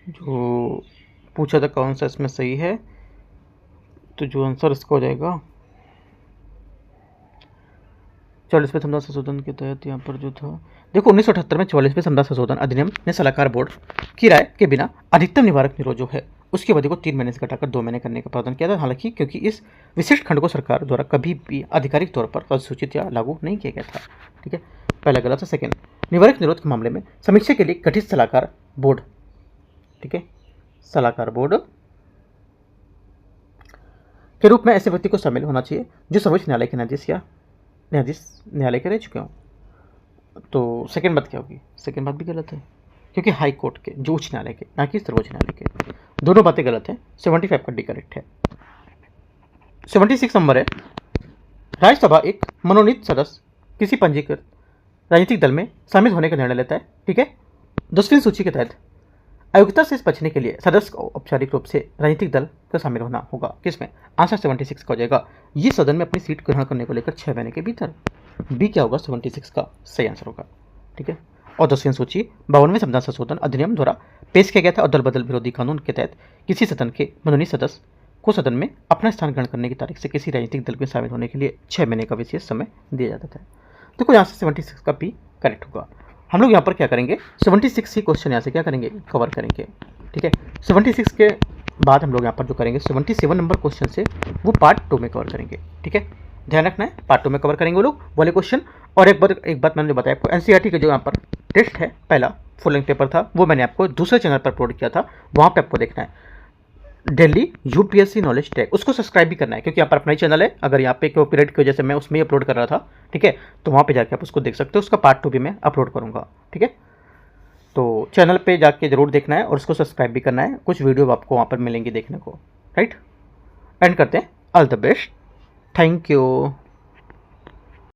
जो पूछा था कौन सा इसमें सही है, तो जो आंसर इसका हो जाएगा 44वें संविधान संशोधन के तहत यहाँ पर जो था, देखो 1978 में 44वें संविधान संशोधन अधिनियम ने सलाहकार बोर्ड की राय के बिना अधिकतम निवारक निरोध जो है उसकी अवधि को 3 महीने से घटाकर 2 महीने करने का प्रावधान किया था। हालांकि क्योंकि इस विशिष्ट खंड को सरकार द्वारा कभी भी आधिकारिक तौर पर अधिसूचित या लागू नहीं किया गया था, ठीक है, पहला गलत है। सेकेंड, निवारक निरोध के मामले में समीक्षा के लिए गठित सलाहकार बोर्ड, ठीक है, सलाहकार बोर्ड के रूप में ऐसे व्यक्ति को शामिल होना चाहिए जो सर्वोच्च न्यायालय के न्यायाधीश या न्यायालय के रह चुके हों। तो सेकेंड बात क्या होगी? सेकेंड बात भी गलत है, क्योंकि हाई कोर्ट के, जो उच्च न्यायालय के, ना कि सर्वोच्च न्यायालय के, दोनों बातें गलत हैं। 75 का डी करेक्ट है। 76 नंबर है, राज्यसभा एक मनोनीत सदस्य किसी पंजीकृत राजनीतिक दल में शामिल होने का निर्णय लेता है, ठीक है। 10वीं सूची के तहत अयोग्यता से बचने के लिए सदस्य को औपचारिक रूप से राजनीतिक दल का शामिल होना होगा। किसमें? आंसर 76 का हो जाएगा, ये सदन में अपनी सीट ग्रहण करने को लेकर 6 महीने के भीतर। बी क्या होगा? 76 का सही आंसर होगा, ठीक है। और 10वीं सूची 52वें संविधान संशोधन अधिनियम द्वारा पेश किया गया था और दल बदल विरोधी कानून के तहत किसी सदन के मनोनीत सदस्य को सदन में अपना स्थान ग्रहण करने की तारीख से किसी राजनीतिक दल में शामिल होने के लिए 6 महीने का विशेष समय दिया जाता था। देखो यहाँ से 76 का बी करेक्ट होगा। हम लोग यहाँ पर क्या करेंगे? 76 ही क्वेश्चन यहाँ से क्या करेंगे? कवर करेंगे, ठीक है। 76 के बाद हम लोग यहाँ पर जो करेंगे 77 नंबर क्वेश्चन से वो पार्ट 2 में कवर करेंगे, ठीक है। ध्यान रखना है, पार्ट 2 में कवर करेंगे वो लोग वाले क्वेश्चन। और एक बात मैंने बताया आपको, NCERT का जो यहाँ पर टेस्ट है पहला फुल लेंथ पेपर था, वो मैंने आपको दूसरे चैनल पर अपलोड किया था, वहाँ पर आपको देखना है दिल्ली UPSC नॉलेज टैग, उसको सब्सक्राइब भी करना है क्योंकि यहाँ पर अपना ही चैनल है। अगर यहाँ पे कॉपीराइट की वजह से मैं उसमें ही अपलोड कर रहा था, ठीक है, तो वहाँ पे जाके आप उसको देख सकते हो। उसका पार्ट 2 भी मैं अपलोड करूँगा, ठीक है। तो चैनल पे जाके जरूर देखना है और उसको सब्सक्राइब भी करना है, कुछ वीडियो आपको वहाँ पर मिलेंगी देखने को, राइट। एंड करते हैं, all the best, thank you.